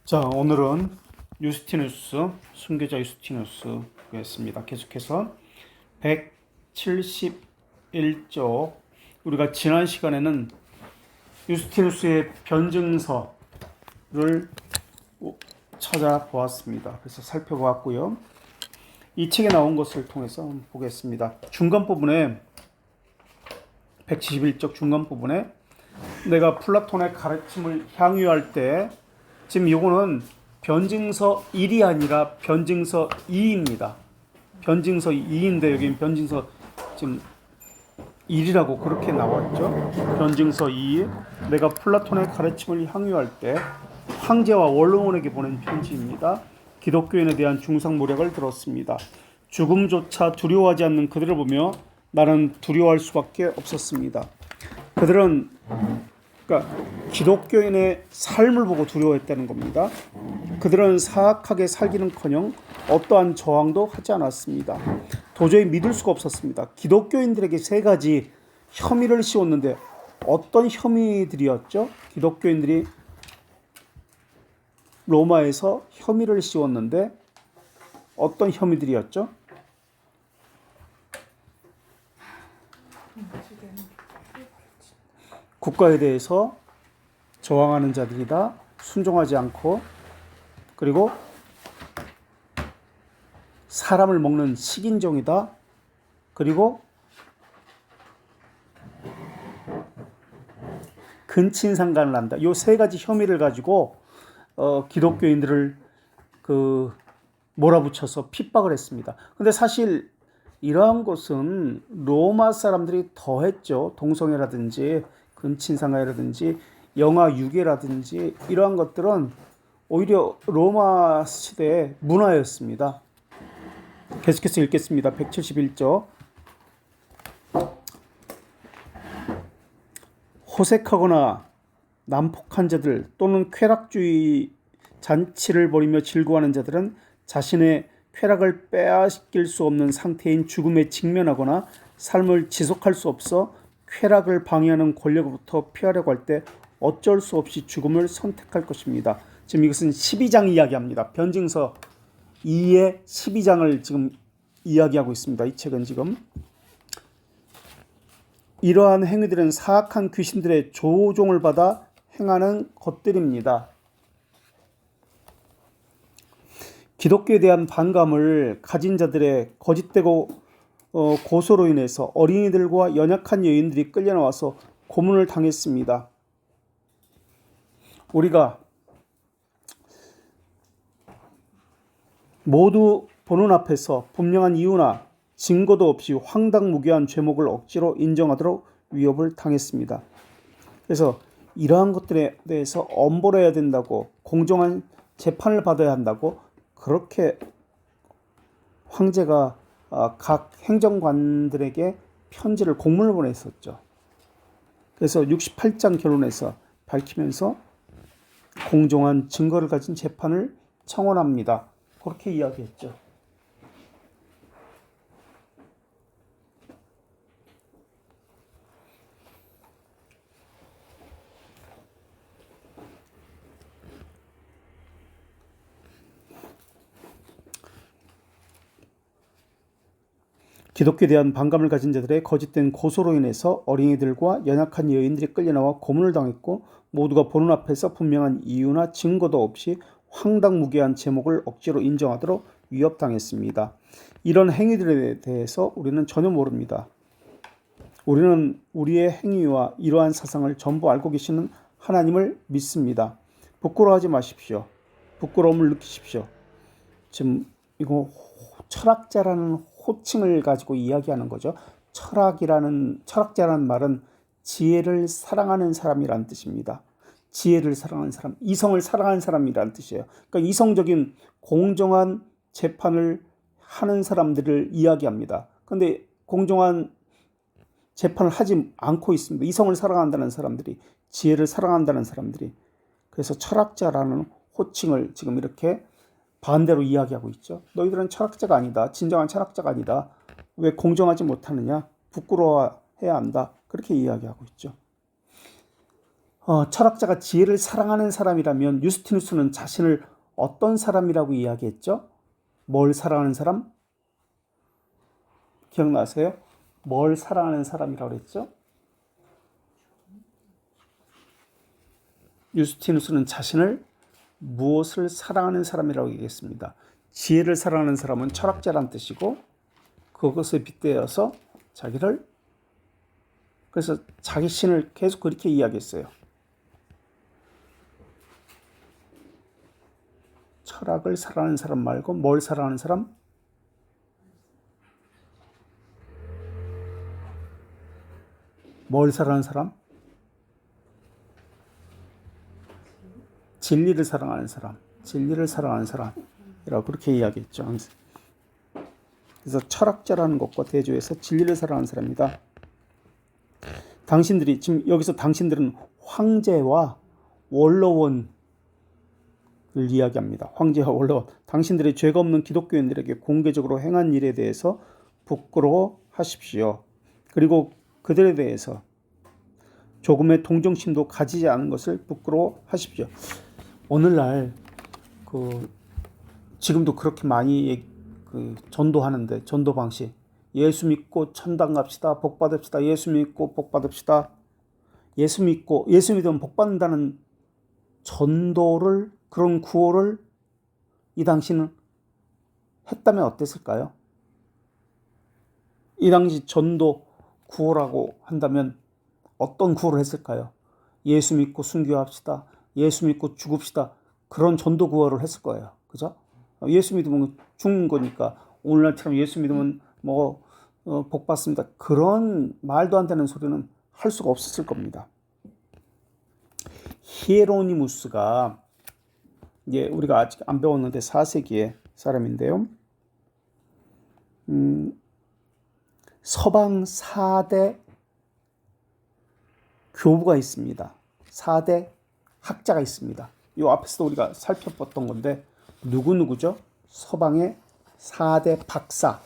자, 오늘은 유스티누스, 순교자 유스티누스였습니다. 계속해서 171쪽, 우리가 지난 시간에는 유스티누스의 변증서를 찾아보았습니다. 그래서 살펴보았고요. 이 책에 나온 것을 통해서 보겠습니다. 중간 부분에 171쪽 중간 부분에 내가 플라톤의 가르침을 향유할 때, 지금 이거는 변증서 1이 아니라 변증서 2입니다. 변증서 2인데 여기 변증서 지금 1이라고 그렇게 나왔죠. 변증서 2, 내가 플라톤의 가르침을 향유할 때 황제와 원로원에게 보낸 편지입니다. 기독교인에 대한 중상모략을 들었습니다. 죽음조차 두려워하지 않는 그들을 보며 나는 두려워할 수밖에 없었습니다. 그들은 기독교인의 삶을 보고 두려워했다는 겁니다. 그들은 사악하게 살기는커녕 어떠한 저항도 하지 않았습니다. 도저히 믿을 수가 없었습니다. 기독교인들에게 세 가지 혐의를 씌웠는데 어떤 혐의들이었죠? 기독교인들이 로마에서 혐의를 씌웠는데 어떤 혐의들이었죠? 국가에 대해서 저항하는 자들이다. 순종하지 않고, 그리고 사람을 먹는 식인종이다. 그리고 근친상간을 한다. 이 세 가지 혐의를 가지고 기독교인들을 몰아붙여서 핍박을 했습니다. 근데 사실 이러한 것은 로마 사람들이 더했죠. 동성애라든지 근친상간이라든지 영아 유괴라든지 이러한 것들은 오히려 로마 시대의 문화였습니다. 계속해서 읽겠습니다. 171조. 호색하거나 난폭한 자들 또는 쾌락주의 잔치를 벌이며 즐거워하는 자들은 자신의 쾌락을 빼앗길 수 없는 상태인 죽음에 직면하거나 삶을 지속할 수 없어 쾌락을 방해하는 권력으로부터 피하려고 할 때 어쩔 수 없이 죽음을 선택할 것입니다. 지금 이것은 12장 이야기합니다. 변증서 2의 12장을 지금 이야기하고 있습니다. 이 책은 지금 이러한 행위들은 사악한 귀신들의 조종을 받아 행하는 것들입니다. 기독교에 대한 반감을 가진 자들의 거짓되고 고소로 인해서 어린이들과 연약한 여인들이 끌려나와서 고문을 당했습니다. 우리가 모두 보는 앞에서 분명한 이유나 증거도 없이 황당무계한 죄목을 억지로 인정하도록 위협을 당했습니다. 그래서 이러한 것들에 대해서 엄벌해야 된다고, 공정한 재판을 받아야 한다고 그렇게 황제가 각 행정관들에게 편지를, 공문을 보냈었죠. 그래서 68장 결론에서 밝히면서 공정한 증거를 가진 재판을 청원합니다. 그렇게 이야기했죠. 기독교에 대한 반감을 가진 자들의 거짓된 고소로 인해서 어린이들과 연약한 여인들이 끌려나와 고문을 당했고, 모두가 보는 앞에서 분명한 이유나 증거도 없이 황당무계한 제목을 억지로 인정하도록 위협당했습니다. 이런 행위들에 대해서 우리는 전혀 모릅니다. 우리는 우리의 행위와 이러한 사상을 전부 알고 계시는 하나님을 믿습니다. 부끄러워하지 마십시오. 부끄러움을 느끼십시오. 지금 이거 철학자라는 호칭을 가지고 이야기하는 거죠. 철학자라는 말은 지혜를 사랑하는 사람이란 뜻입니다. 지혜를 사랑하는 사람, 이성을 사랑하는 사람이란 뜻이에요. 그러니까 이성적인 공정한 재판을 하는 사람들을 이야기합니다. 그런데 공정한 재판을 하지 않고 있습니다. 이성을 사랑한다는 사람들이, 지혜를 사랑한다는 사람들이. 그래서 철학자라는 호칭을 지금 이렇게 반대로 이야기하고 있죠. 너희들은 철학자가 아니다. 진정한 철학자가 아니다. 왜 공정하지 못하느냐? 부끄러워해야 한다. 그렇게 이야기하고 있죠. 철학자가 지혜를 사랑하는 사람이라면 유스티누스는 자신을 어떤 사람이라고 이야기했죠? 뭘 사랑하는 사람? 기억나세요? 뭘 사랑하는 사람이라고 그랬죠? 유스티누스는 자신을 무엇을 사랑하는 사람이라고 얘기했습니다. 지혜를 사랑하는 사람은 철학자란 뜻이고 그것에 빗대어서 자기를 그래서 자기 신을 계속 그렇게 이야기했어요. 철학을 사랑하는 사람 말고 뭘 사랑하는 사람? 뭘 사랑하는 사람? 진리를 사랑하는 사람. 진리를 사랑하는 사람이라고 그렇게 이야기했죠. 그래서 철학자라는 것과 대조해서 진리를 사랑하는 사람입니다. 당신들이 지금 여기서 당신들은 황제와 원로원을 이야기합니다. 황제와 원로원. 당신들이 죄가 없는 기독교인들에게 공개적으로 행한 일에 대해서 부끄러워하십시오. 그리고 그들에 대해서 조금의 동정심도 가지지 않은 것을 부끄러워하십시오. 오늘날 지금도 그렇게 많이 전도하는데 전도 방식 예수 믿고 천당 갑시다. 복 받읍시다. 예수 믿고 복 받읍시다. 예수 믿으면 복 받는다는 전도를 그런 구호를 이 당시는 했다면 어땠을까요? 이 당시 전도 구호라고 한다면 어떤 구호를 했을까요? 예수 믿고 순교합시다. 예수 믿고 죽읍시다. 그런 전도 구호를 했을 거예요. 그죠? 예수 믿으면 죽는 거니까 오늘날처럼 예수 믿으면 복 받습니다. 그런 말도 안 되는 소리는 할 수가 없었을 겁니다. 히에로니무스가 우리가 아직 안 배웠는데 4세기의 사람인데요. 서방 4대 교부가 있습니다. 4대 학자가 있습니다. 이 앞에서도 우리가 살펴봤던 건데 누구죠? 서방의 4대 박사.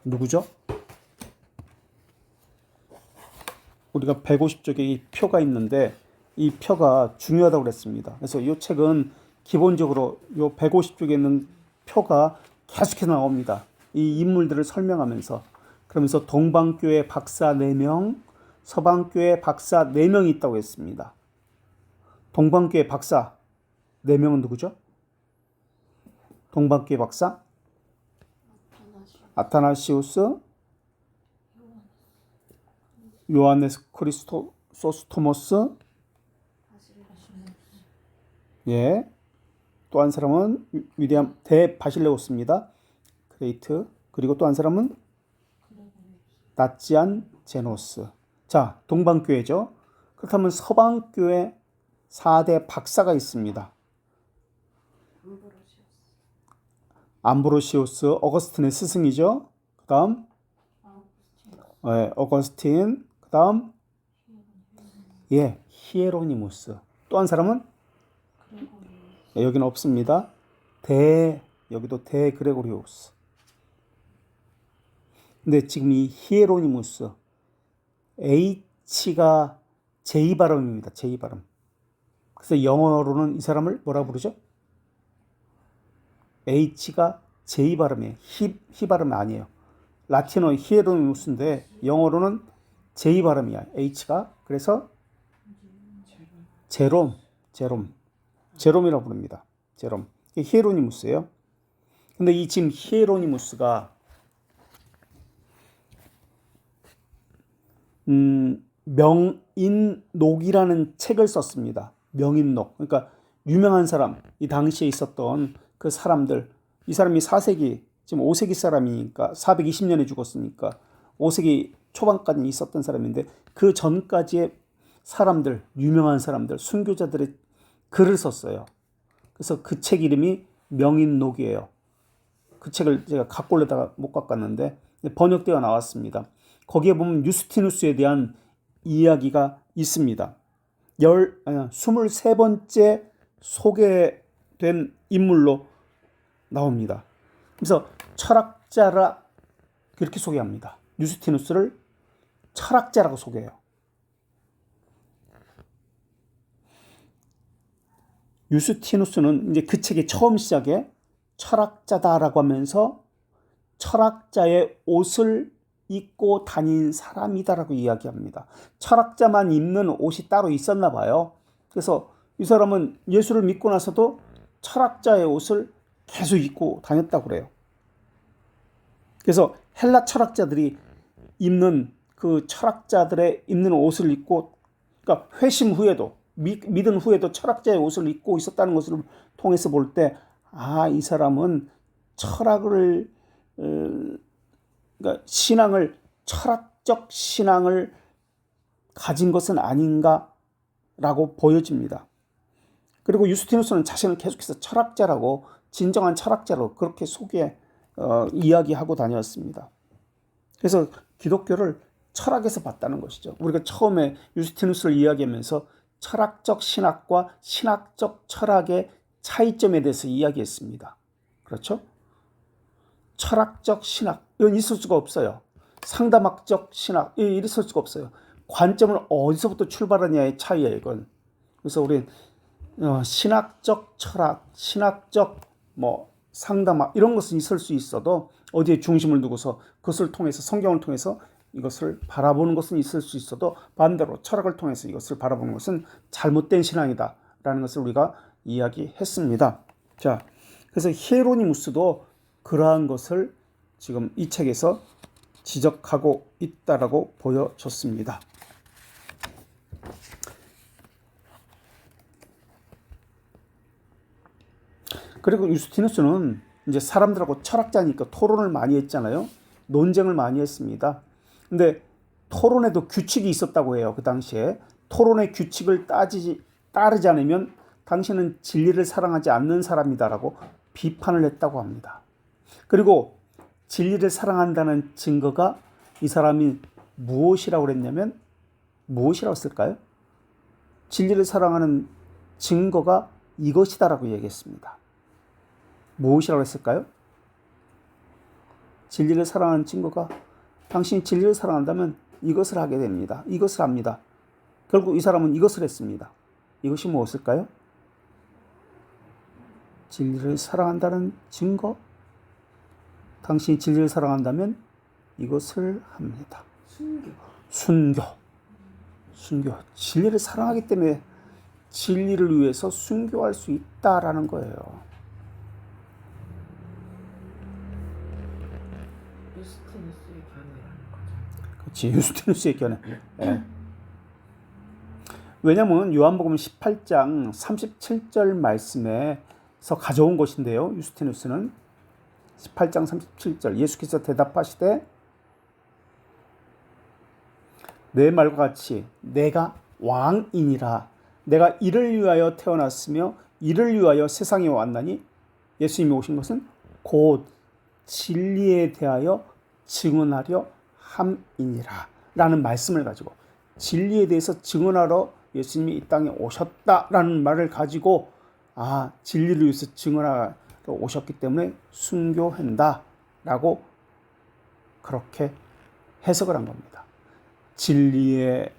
누구죠? 우리가 150쪽에 이 표가 있는데 이 표가 중요하다고 그랬습니다. 그래서 이 책은 기본적으로 이 150쪽에 있는 표가 계속해서 나옵니다. 이 인물들을 설명하면서 그러면서 동방교회 박사 4명, 서방교회 박사 4명이 있다고 했습니다. 동방교회 박사 4명은 누구죠? 동방교회 박사 아타나시우스, 요하네스 크리스토소스토모스, 또 한 사람은 위대한 대바실레오스입니다. 그레이트. 그리고 또 한 사람은 나치안 제노스. 자, 동방교회죠. 그렇다면 서방교회 4대 박사가 있습니다. 암브로시우스, 어거스틴의 스승이죠. 그 다음 어거스틴, 그 다음 히에로니무스. 또 한 사람은 여기는 없습니다. 여기도 대그레고리우스. 근데 지금 이 히에로니무스 H가 J 발음입니다. J 발음. 그래서 영어로는 이 사람을 뭐라 부르죠? H가 J 발음이에요. 히 발음이 아니에요. 라틴어 히에로니무스인데 영어로는 J 발음이야. H가. 그래서 제롬이라고 부릅니다. 제롬. 이게 히에로니무스예요. 근데 이 지금 히에로니무스가 명인록이라는 책을 썼습니다. 명인록. 그러니까 유명한 사람, 이 당시에 있었던 그 사람들, 이 사람이 4세기, 지금 5세기 사람이니까 420년에 죽었으니까 5세기 초반까지 있었던 사람인데 그 전까지의 사람들, 유명한 사람들, 순교자들의 글을 썼어요. 그래서 그 책 이름이 명인록이에요. 그 책을 제가 갖고 오려다가 못 갖고 왔는데 번역되어 나왔습니다. 거기에 보면 유스티누스에 대한 이야기가 있습니다. 23번째 소개된 인물로 나옵니다. 그래서 철학자라 그렇게 소개합니다. 유스티누스를 철학자라고 소개해요. 유스티누스는 이제 그 책의 처음 시작에 철학자다라고 하면서 철학자의 옷을 입고 다닌 사람이다라고 이야기합니다. 철학자만 입는 옷이 따로 있었나 봐요. 그래서 이 사람은 예수를 믿고 나서도 철학자의 옷을 계속 입고 다녔다고 그래요. 그래서 헬라 철학자들이 입는 그 철학자들의 입는 옷을 입고, 그러니까 회심 후에도 믿은 후에도 철학자의 옷을 입고 있었다는 것을 통해서 볼 때, 아, 이 사람은 철학을, 그러니까 신앙을, 철학적 신앙을 가진 것은 아닌가라고 보여집니다. 그리고 유스티누스는 자신을 계속해서 철학자라고, 진정한 철학자로 그렇게 이야기하고 다녔습니다. 그래서 기독교를 철학에서 봤다는 것이죠. 우리가 처음에 유스티누스를 이야기하면서 철학적 신학과 신학적 철학의 차이점에 대해서 이야기했습니다. 그렇죠? 철학적 신학, 이건 있을 수가 없어요. 상담학적 신학, 이건 있을 수가 없어요. 관점을 어디서부터 출발하냐의 차이예요, 이건. 그래서 우리 신학적 철학, 신학적 상담학 이런 것은 있을 수 있어도 어디에 중심을 두고서 그것을 통해서 성경을 통해서 이것을 바라보는 것은 있을 수 있어도 반대로 철학을 통해서 이것을 바라보는 것은 잘못된 신앙이다라는 것을 우리가 이야기했습니다. 자, 그래서 히에로니무스도 그러한 것을 지금 이 책에서 지적하고 있다라고 보여졌습니다. 그리고 유스티누스는 이제 사람들하고 철학자니까 토론을 많이 했잖아요. 논쟁을 많이 했습니다. 근데 토론에도 규칙이 있었다고 해요. 그 당시에 토론의 규칙을 따르지 않으면 당신은 진리를 사랑하지 않는 사람이다라고 비판을 했다고 합니다. 그리고 진리를 사랑한다는 증거가 이 사람이 무엇이라고 그랬냐면 무엇이라고 했을까요? 진리를 사랑하는 증거가 이것이다라고 얘기했습니다. 무엇이라고 했을까요? 진리를 사랑하는 증거가, 당신이 진리를 사랑한다면 이것을 하게 됩니다. 이것을 합니다. 결국 이 사람은 이것을 했습니다. 이것이 무엇일까요? 진리를 사랑한다는 증거? 당신이 진리를 사랑한다면 이것을 합니다. 순교. 진리를 사랑하기 때문에 진리를 위해서 순교할 수 있다라는 거예요. 유스티누스의 견해라는 거죠. 그렇지, 유스티누스의 견해. 네. 왜냐하면 요한복음 18장 37절 말씀에서 가져온 것인데요. 유스티누스는 18장 37절 예수께서 대답하시되 내 말과 같이 내가 왕이니라. 내가 이를 위하여 태어났으며 이를 위하여 세상에 왔나니, 예수님이 오신 것은 곧 진리에 대하여 증언하려 함이니라 라는 말씀을 가지고, 진리에 대해서 증언하러 예수님이 이 땅에 오셨다라는 말을 가지고, 아, 진리를 위해서 증언하러 오셨기 때문에 순교한다 라고 그렇게 해석을 한 겁니다. 진리에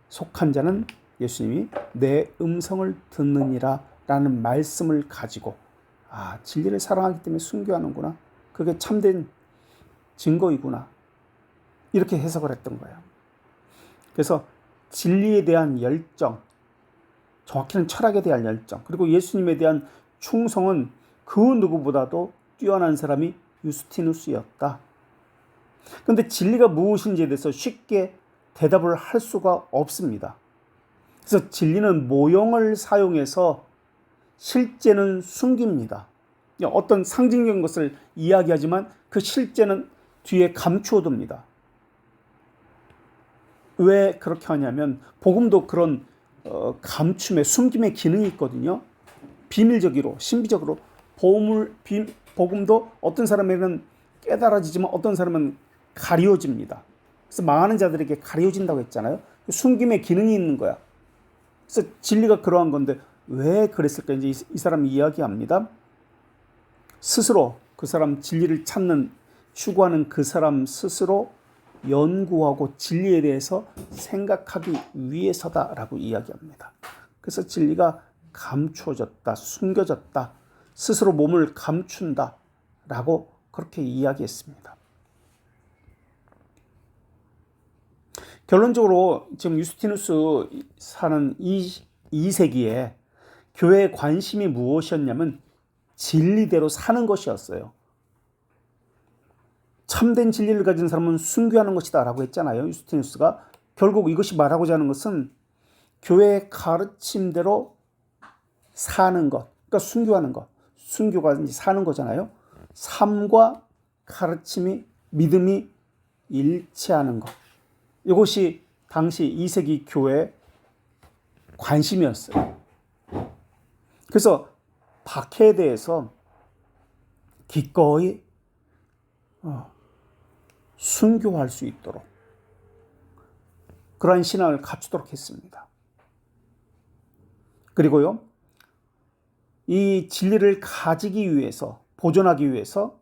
속한 자는 예수님이 내 음성을 듣느니라 라는 말씀을 가지고, 아, 진리를 사랑하기 때문에 순교하는구나, 그게 참된 증거이구나, 이렇게 해석을 했던 거예요. 그래서 진리에 대한 열정, 정확히는 철학에 대한 열정, 그리고 예수님에 대한 충성은 그 누구보다도 뛰어난 사람이 유스티누스였다. 그런데 진리가 무엇인지에 대해서 쉽게 대답을 할 수가 없습니다. 그래서 진리는 모형을 사용해서 실제는 숨깁니다. 어떤 상징적인 것을 이야기하지만 그 실제는 뒤에 감추어둡니다. 왜 그렇게 하냐면 복음도 그런 감춤의, 숨김의 기능이 있거든요. 비밀적으로, 신비적으로 복음도 어떤 사람에게는 깨달아지지만 어떤 사람은 가려집니다. 그래서 망하는 자들에게 가려진다고 했잖아요. 숨김의 기능이 있는 거야. 그래서 진리가 그러한 건데 왜 그랬을까? 이제 이 사람이 이야기합니다. 스스로 그 사람, 진리를 찾는, 추구하는 그 사람 스스로 연구하고 진리에 대해서 생각하기 위해서다라고 이야기합니다. 그래서 진리가 감추어졌다, 숨겨졌다, 스스로 몸을 감춘다 라고 그렇게 이야기했습니다. 결론적으로 지금 유스티누스 사는 2세기에 교회의 관심이 무엇이었냐면 진리대로 사는 것이었어요. 참된 진리를 가진 사람은 순교하는 것이다 라고 했잖아요. 유스티누스가. 결국 이것이 말하고자 하는 것은 교회의 가르침대로 사는 것, 그러니까 순교하는 것, 순교가 이제 사는 거잖아요. 삶과 가르침이, 믿음이 일치하는 것. 이것이 당시 2세기 교회의 관심이었어요. 그래서 박해에 대해서 기꺼이 순교할 수 있도록 그러한 신앙을 갖추도록 했습니다. 그리고요, 이 진리를 가지기 위해서, 보존하기 위해서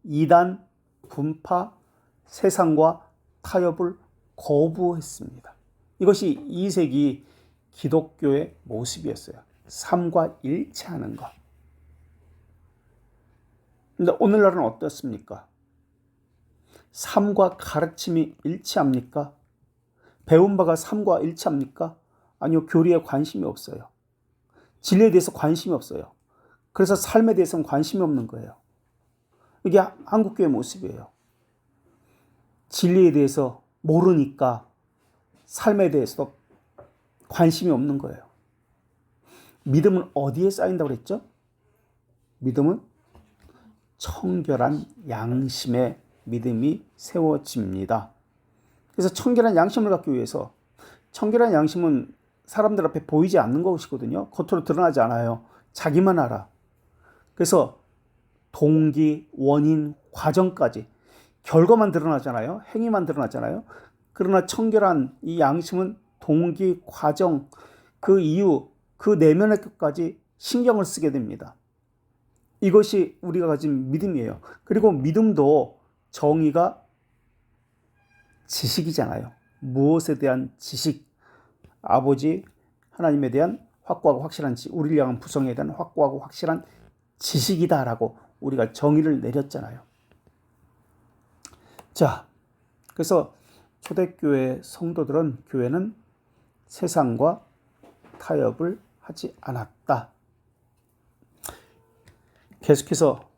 이단, 분파, 세상과 타협을 거부했습니다. 이것이 2세기 기독교의 모습이었어요. 삶과 일치하는 것. 근데 오늘날은 어떻습니까? 삶과 가르침이 일치합니까? 배운 바가 삶과 일치합니까? 아니요, 교리에 관심이 없어요. 진리에 대해서 관심이 없어요. 그래서 삶에 대해서는 관심이 없는 거예요. 이게 한국교회 모습이에요. 진리에 대해서 모르니까 삶에 대해서도 관심이 없는 거예요. 믿음은 어디에 쌓인다고 그랬죠? 믿음은 청결한 양심에 믿음이 세워집니다. 그래서 청결한 양심을 갖기 위해서, 청결한 양심은 사람들 앞에 보이지 않는 것이거든요. 겉으로 드러나지 않아요. 자기만 알아. 그래서 동기, 원인, 과정까지 결과만 드러나잖아요. 행위만 드러나잖아요. 그러나 청결한 이 양심은 동기, 과정, 그 이유, 그 내면의 것까지 신경을 쓰게 됩니다. 이것이 우리가 가진 믿음이에요. 그리고 믿음도 정의가 지식이잖아요. 무엇에 대한 지식, 아버지 하나님에 대한 확고하고 확실한 지식, 우리를 향한 부성에 대한 확고하고 확실한 지식이다라고 우리가 정의를 내렸잖아요. 자, 그래서 초대교회 성도들은, 교회는 세상과 타협을 하지 않았다. 계속해서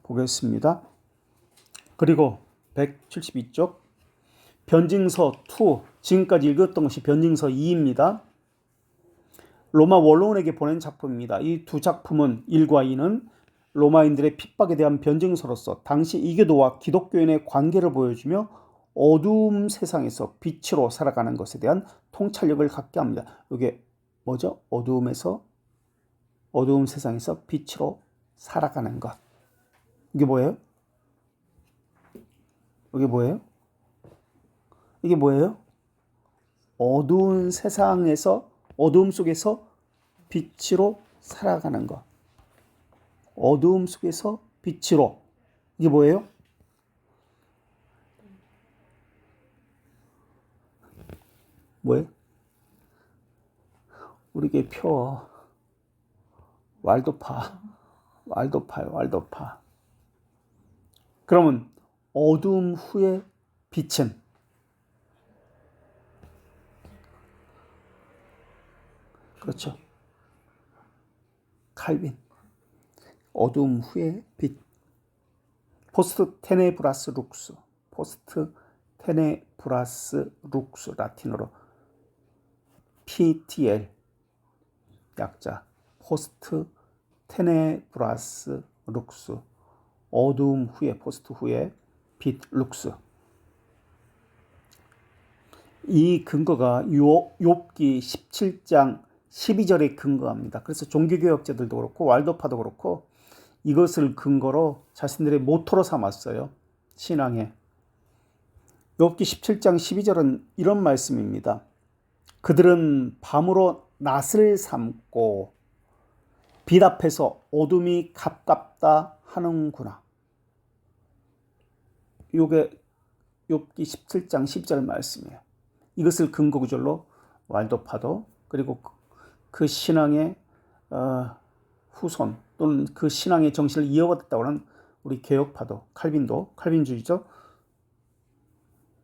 보겠습니다. 그리고 172쪽 변증서 2, 지금까지 읽었던 것이 변증서 2입니다. 로마 원로원에게 보낸 작품입니다. 이 두 작품은 1과 2는 로마인들의 핍박에 대한 변증서로서 당시 이교도와 기독교인의 관계를 보여주며 어두움 세상에서 빛으로 살아가는 것에 대한 통찰력을 갖게 합니다. 이게 뭐죠? 어두움 세상에서 빛으로 살아가는 것. 이게 뭐예요? 이게 뭐예요? 이게 뭐예요? 어두운 세상에서, 어두움 속에서 빛으로 살아가는 것. 어두움 속에서 빛으로. 이게 뭐예요? 뭐예요? 우리에게 표. 왈도파. 그러면 어두움 후의 빛은 그렇죠. 칼빈. 어두움 후의 빛. 포스트 테네브라스 룩스. 라틴어로 PTL 약자. 포스트 테네브라스 룩스. 어두움 후에, 포스트 후에 빛 룩스. 이 근거가 욥기 17장 12절에 근거합니다. 그래서 종교개혁자들도 그렇고 왈도파도 그렇고 이것을 근거로 자신들의 모토로 삼았어요. 신앙에. 욥기 17장 12절은 이런 말씀입니다. 그들은 밤으로 낫을 삼고 빛 앞에서 어둠이 갑갑다 하는구나. 이게 욥기 17장 10절 말씀이에요. 이것을 근거 구절로 왈도파도 그리고 그 신앙의 후손 또는 그 신앙의 정신을 이어받았다고 하는 우리 개혁파도 칼빈주의죠.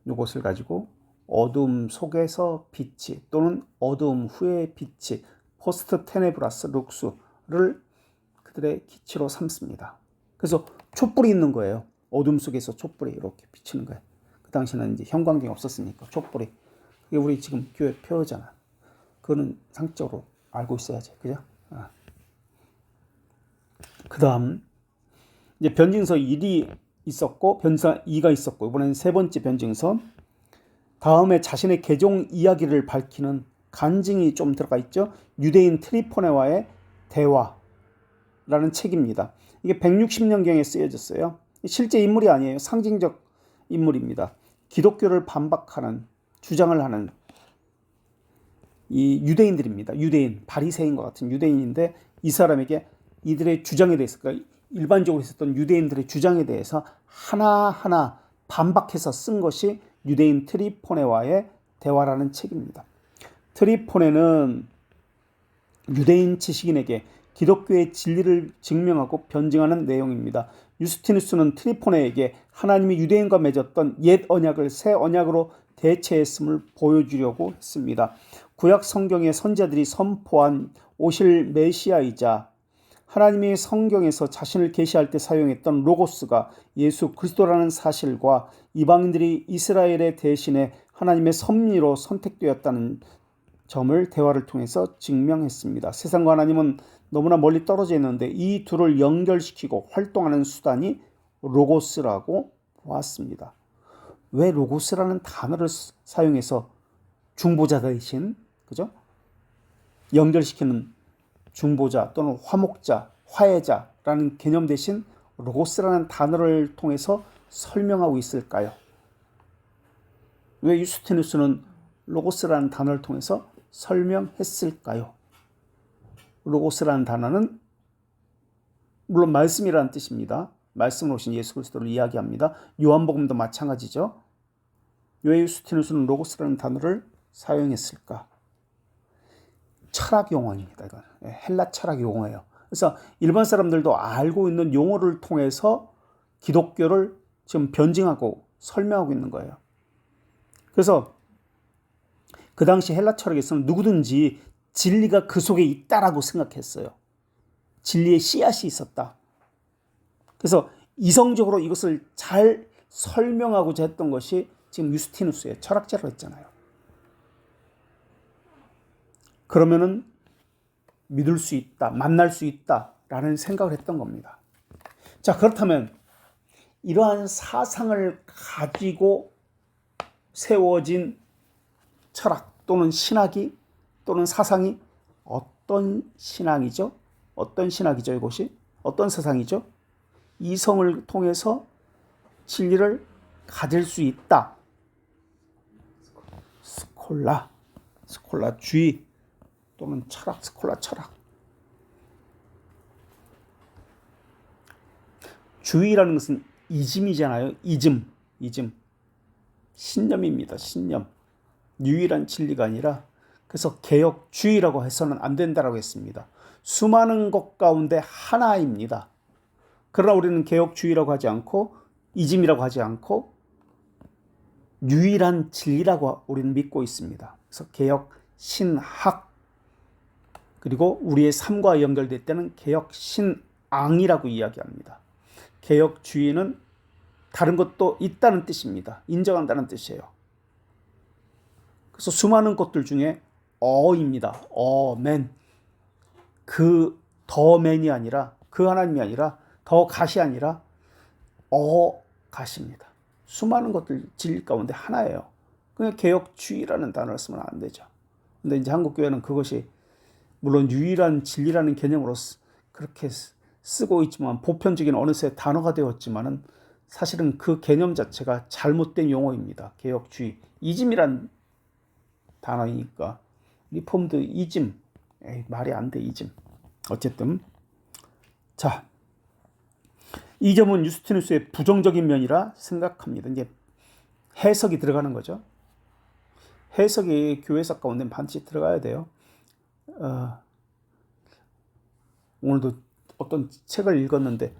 이것을 가지고 어둠 속에서 빛이 또는 어둠 후의 빛이 포스트 테네브라스 룩스를 그들의 기치로 삼습니다. 그래서 촛불이 있는 거예요. 어둠 속에서 촛불이 이렇게 비치는 거예요. 그 당시에는 이제 형광등이 없었으니까 촛불이. 그게 우리 지금 교회 표어잖아. 그거는 상적으로 알고 있어야지. 그죠? 그 다음, 이제 변증서 1이 있었고, 변증서 2가 있었고, 이번에는 세 번째 변증서. 다음에 자신의 개종 이야기를 밝히는 간증이 좀 들어가 있죠. 유대인 트리포네와의 대화라는 책입니다. 이게 160년경에 쓰여졌어요. 실제 인물이 아니에요. 상징적 인물입니다. 기독교를 반박하는, 주장을 하는 이 유대인들입니다. 유대인, 바리새인과 같은 유대인인데 이 사람에게 이들의 주장에 대해서, 그러니까 일반적으로 있었던 유대인들의 주장에 대해서 하나하나 반박해서 쓴 것이 유대인 트리포네와의 대화라는 책입니다. 트리포네는 유대인 지식인에게 기독교의 진리를 증명하고 변증하는 내용입니다. 유스티누스는 트리포네에게 하나님이 유대인과 맺었던 옛 언약을 새 언약으로 대체했음을 보여주려고 했습니다. 구약 성경의 선지자들이 선포한 오실 메시아이자 하나님이 성경에서 자신을 계시할 때 사용했던 로고스가 예수 그리스도라는 사실과 이방인들이 이스라엘의 대신에 하나님의 섭리로 선택되었다는 점을 대화를 통해서 증명했습니다. 세상과 하나님은 너무나 멀리 떨어져 있는데 이 둘을 연결시키고 활동하는 수단이 로고스라고 보았습니다. 왜 로고스라는 단어를 사용해서 중보자 대신, 그죠? 연결시키는 중보자 또는 화목자, 화해자라는 개념 대신 로고스라는 단어를 통해서 설명하고 있을까요? 왜 유스티누스는 로고스라는 단어를 통해서 설명했을까요? 로고스라는 단어는 물론 말씀이라는 뜻입니다. 말씀으로 오신 예수 그리스도를 이야기합니다. 요한복음도 마찬가지죠. 왜 유스티누스는 로고스라는 단어를 사용했을까? 철학 용어입니다. 이건 헬라 철학 용어예요. 그래서 일반 사람들도 알고 있는 용어를 통해서 기독교를 지금 변증하고 설명하고 있는 거예요. 그래서 그 당시 헬라 철학에서는 누구든지 진리가 그 속에 있다라고 생각했어요. 진리의 씨앗이 있었다. 그래서 이성적으로 이것을 잘 설명하고자 했던 것이 지금 유스티누스의 철학자로 했잖아요. 그러면은 믿을 수 있다, 만날 수 있다라는 생각을 했던 겁니다. 자, 그렇다면 이러한 사상을 가지고 세워진 철학 또는 신학이 또는 사상이 어떤 신앙이죠? 어떤 신학이죠? 이것이 어떤 사상이죠? 이성을 통해서 진리를 가질 수 있다. 스콜라주의 또는 철학, 스콜라 철학. 주의라는 것은 이즘이잖아요. 이즘. 신념입니다. 신념. 유일한 진리가 아니라 그래서 개혁주의라고 해서는 안 된다라고 했습니다. 수많은 것 가운데 하나입니다. 그러나 우리는 개혁주의라고 하지 않고 이즘이라고 하지 않고 유일한 진리라고 우리는 믿고 있습니다. 그래서 개혁 신학 그리고 우리의 삶과 연결될 때는 개혁 신앙이라고 이야기합니다. 개혁주의는 다른 것도 있다는 뜻입니다. 인정한다는 뜻이에요. 그래서 수많은 것들 중에 어입니다. 어맨. 그 더맨이 아니라 그 하나님이 아니라 더 갓이 아니라 갓입니다. 수많은 것들 진리 가운데 하나예요. 그냥 개혁주의라는 단어를 쓰면 안 되죠. 근데 이제 한국 교회는 그것이 물론 유일한 진리라는 개념으로 그렇게 쓰고 있지만 보편적인 어느새 단어가 되었지만은 사실은 그 개념 자체가 잘못된 용어입니다. 개혁주의. 이즘이란 단어이니까 리폼드 이즘. 말이 안 돼, 이즘. 어쨌든 자, 이 점은 유스티누스의 부정적인 면이라 생각합니다. 이제 해석이 들어가는 거죠. 해석이 교회사 가운데 반드시 들어가야 돼요. 오늘도 어떤 책을 읽었는데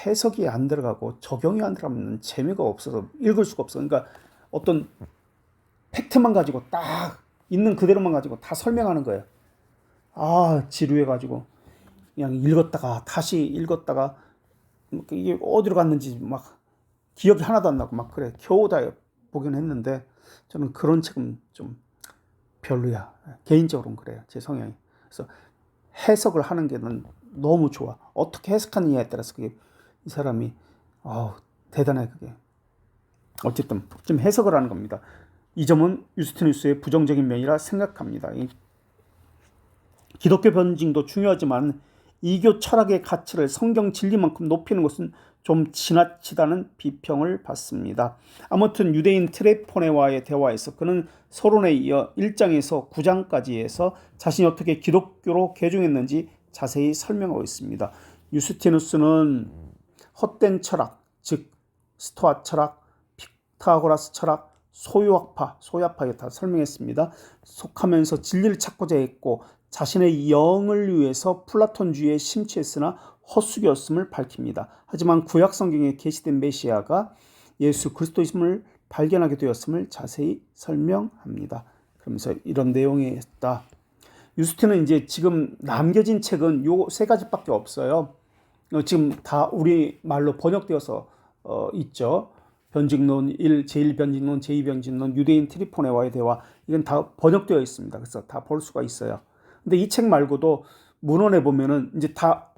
해석이 안 들어가고 적용이 안 들어가면 재미가 없어서 읽을 수가 없어. 그러니까 어떤 팩트만 가지고 딱 있는 그대로만 가지고 다 설명하는 거예요. 지루해가지고 그냥 읽었다가 다시 읽었다가 이게 어디로 갔는지 막 기억이 하나도 안 나고 막 그래. 겨우 다 보긴 했는데 저는 그런 책은 좀 별로야. 개인적으로는 그래요. 제 성향이. 그래서 해석을 하는 게 난 너무 좋아. 어떻게 해석하느냐에 따라서 그게 이 사람이 대단해 그게. 어쨌든 지금 해석을 하는 겁니다. 이 점은 유스티누스의 부정적인 면이라 생각합니다. 기독교 변증도 중요하지만 이교 철학의 가치를 성경 진리만큼 높이는 것은 좀 지나치다는 비평을 받습니다. 아무튼 유대인 트레포네와의 대화에서 그는 서론에 이어 1장에서 9장까지에서 자신이 어떻게 기독교로 개종했는지 자세히 설명하고 있습니다. 유스티누스는 헛된 철학, 즉 스토아 철학, 피타고라스 철학, 소야파에 다 설명했습니다. 속하면서 진리를 찾고자 했고 자신의 영을 위해서 플라톤주의에 심취했으나 헛수고였음을 밝힙니다. 하지만 구약 성경에 게시된 메시아가 예수 그리스도임을 발견하게 되었음을 자세히 설명합니다. 그러면서 이런 내용이 있다. 유스틴은 이제 지금 남겨진 책은 요 세 가지밖에 없어요. 지금 다 우리 말로 번역되어서 있죠. 변증론 1, 제1변증론, 제2변증론, 유대인 트리포네와의 대화, 이건 다 번역되어 있습니다. 그래서 다 볼 수가 있어요. 근데 이 책 말고도 문헌에 보면은 이제 다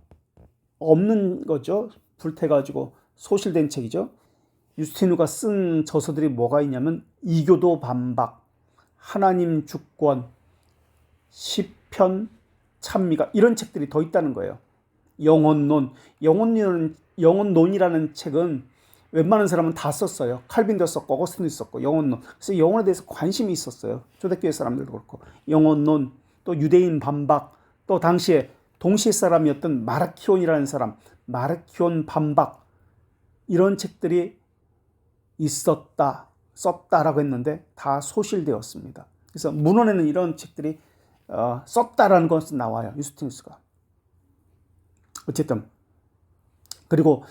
없는 거죠. 불태가지고 소실된 책이죠. 유스티누가 쓴 저서들이 뭐가 있냐면 이교도 반박, 하나님 주권, 시편, 찬미가 이런 책들이 더 있다는 거예요. 영혼론이라는 책은 웬만한 사람은 다 썼어요. 칼빈도 썼고 어거스틴도 썼고 영혼론. 그래서 영혼에 대해서 관심이 있었어요. 초대교회 사람들도 그렇고 영혼론, 또 유대인 반박, 또 당시에 동시에 사람이었던 마르키온이라는 사람, 마르키온 반박 이런 책들이 썼다라고 했는데 다 소실되었습니다. 그래서 문헌에는 이런 책들이 썼다라는 것은 나와요. 유스티누스가. 어쨌든 그리고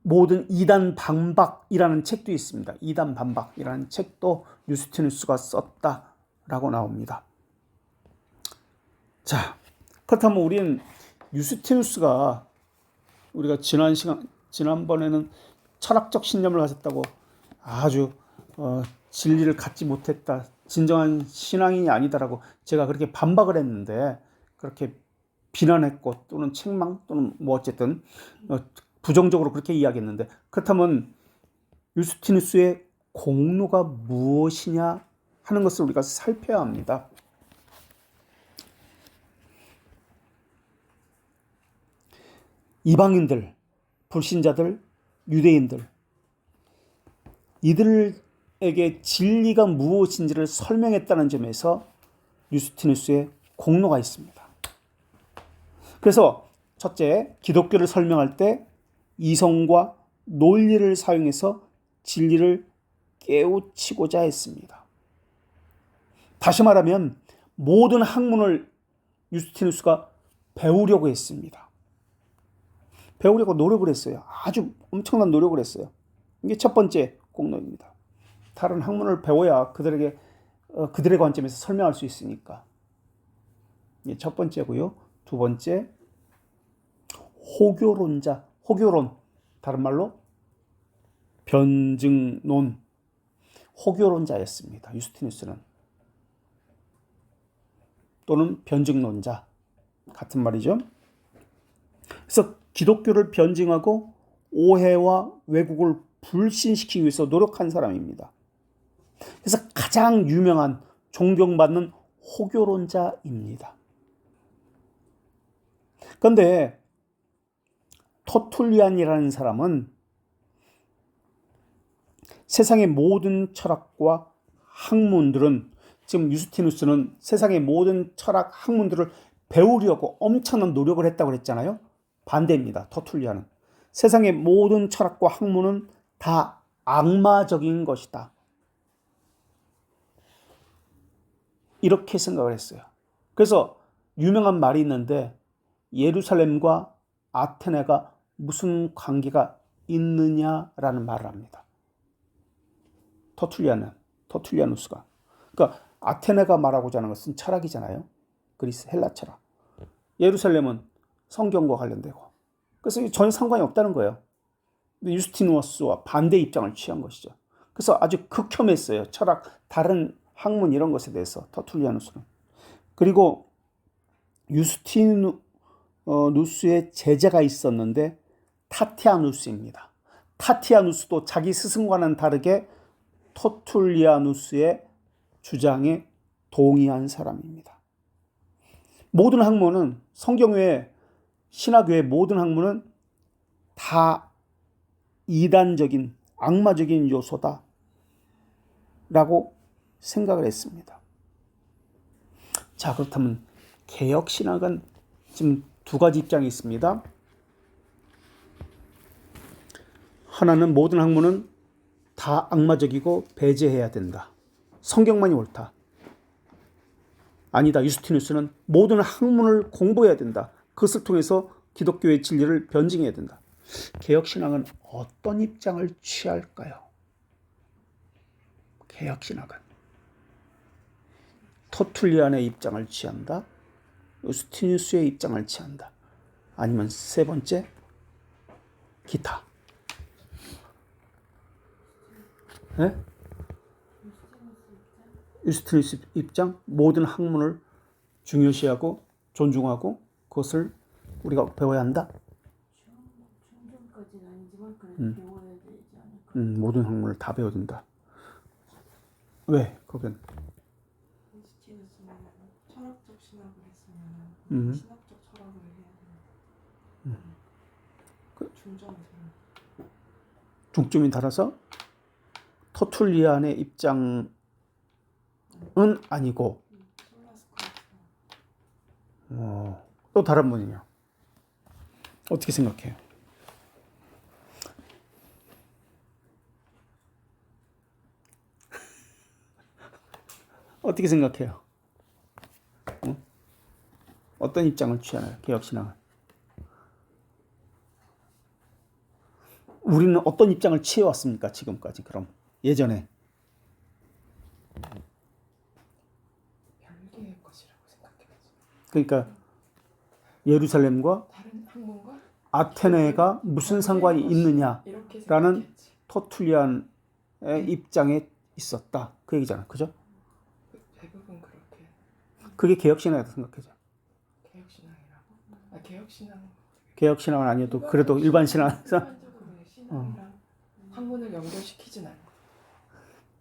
모든 이단 반박이라는 책도 있습니다. 이단 반박이라는 책도 유스티누스가 썼다라고 나옵니다. 자, 그렇다면 우리는 유스티누스가 우리가 지난번에는 철학적 신념을 가졌다고 아주 진리를 갖지 못했다, 진정한 신앙인이 아니다라고 제가 그렇게 반박을 했는데 그렇게 비난했고 또는 책망 또는 뭐 어쨌든 부정적으로 그렇게 이야기했는데 그렇다면 유스티누스의 공로가 무엇이냐 하는 것을 우리가 살펴야 합니다. 이방인들, 불신자들, 유대인들 이들에게 진리가 무엇인지를 설명했다는 점에서 유스티누스의 공로가 있습니다. 그래서 첫째, 기독교를 설명할 때 이성과 논리를 사용해서 진리를 깨우치고자 했습니다. 다시 말하면 모든 학문을 유스티누스가 배우려고 했습니다. 배우려고 노력을 했어요. 아주 엄청난 노력을 했어요. 이게 첫 번째 공로입니다. 다른 학문을 배워야 그들의 관점에서 설명할 수 있으니까. 이게 첫 번째고요. 두 번째, 호교론, 다른 말로 변증론, 호교론자였습니다. 유스티누스는. 또는 변증론자, 같은 말이죠. 그래서 기독교를 변증하고 오해와 왜곡을 불신시키기 위해서 노력한 사람입니다. 그래서 가장 유명한 존경받는 호교론자입니다. 그런데 터툴리안이라는 사람은 세상의 모든 철학과 학문들은, 지금 유스티누스는 세상의 모든 철학 학문들을 배우려고 엄청난 노력을 했다고 그랬잖아요. 반대입니다. 터툴리안은 세상의 모든 철학과 학문은 다 악마적인 것이다, 이렇게 생각을 했어요. 그래서 유명한 말이 있는데 예루살렘과 아테네가 무슨 관계가 있느냐라는 말을 합니다. 터툴리아누스가. 그러니까 아테네가 말하고자 하는 것은 철학이잖아요. 그리스 헬라 철학. 예루살렘은 성경과 관련되고. 그래서 전혀 상관이 없다는 거예요. 근데 유스티누스와 반대 입장을 취한 것이죠. 그래서 아주 극혐했어요. 철학, 다른 학문 이런 것에 대해서 터툴리아누스는. 그리고 유스티누스의 제자가 있었는데 타티아누스입니다. 타티아누스도 자기 스승과는 다르게 터툴리아누스의 주장에 동의한 사람입니다. 모든 학문은 성경 외에 신학 외의 모든 학문은 다 이단적인 악마적인 요소다 라고 생각을 했습니다. 자, 그렇다면 개혁신학은 지금 두 가지 입장이 있습니다. 하나는 모든 학문은 다 악마적이고 배제해야 된다. 성경만이 옳다. 아니다. 유스티누스는 모든 학문을 공부해야 된다. 그것을 통해서 기독교의 진리를 변증해야 된다. 개혁신학은 어떤 입장을 취할까요? 개혁신학은 터툴리안의 입장을 취한다. 유스티누스의 입장을 취한다. 아니면 세 번째, 기타. 네? 유스티누스 입장, 모든 학문을 중요시하고 존중하고 그것을 우리가 배워야 한다. 중점까지는 아니지만 그래도 배워야 되지 않을까. 모든 학문을 다 배워야 된다. 왜? 거긴 유스티누스는 철학적 신학을 했으면 신학적 철학을 해야 되는. 중점이 되는. 중점이 달아서 터툴리안의 입장은 아니고 또 다른 분이요. 어떻게 생각해요? 어떻게 생각해요? 어떤 입장을 취하나요? 개혁신앙은? 우리는 어떤 입장을 취해왔습니까? 지금까지 그럼 예전에 별개의 것이라고 생각해야지. 그러니까 예루살렘과 다른 학문과 아테네가 무슨 상관이 있느냐라는 이렇게 생각했지. 터툴리안의 입장에 있었다. 그 얘기잖아. 그죠? 대부분 그렇게. 그게 개혁신앙이라고 생각해죠. 개혁신앙이라고? 개혁신앙. 개혁신앙은 아니어도 그래도 일반 신앙에서 일반적으로 신앙이랑 학문을 연결시키진 않아.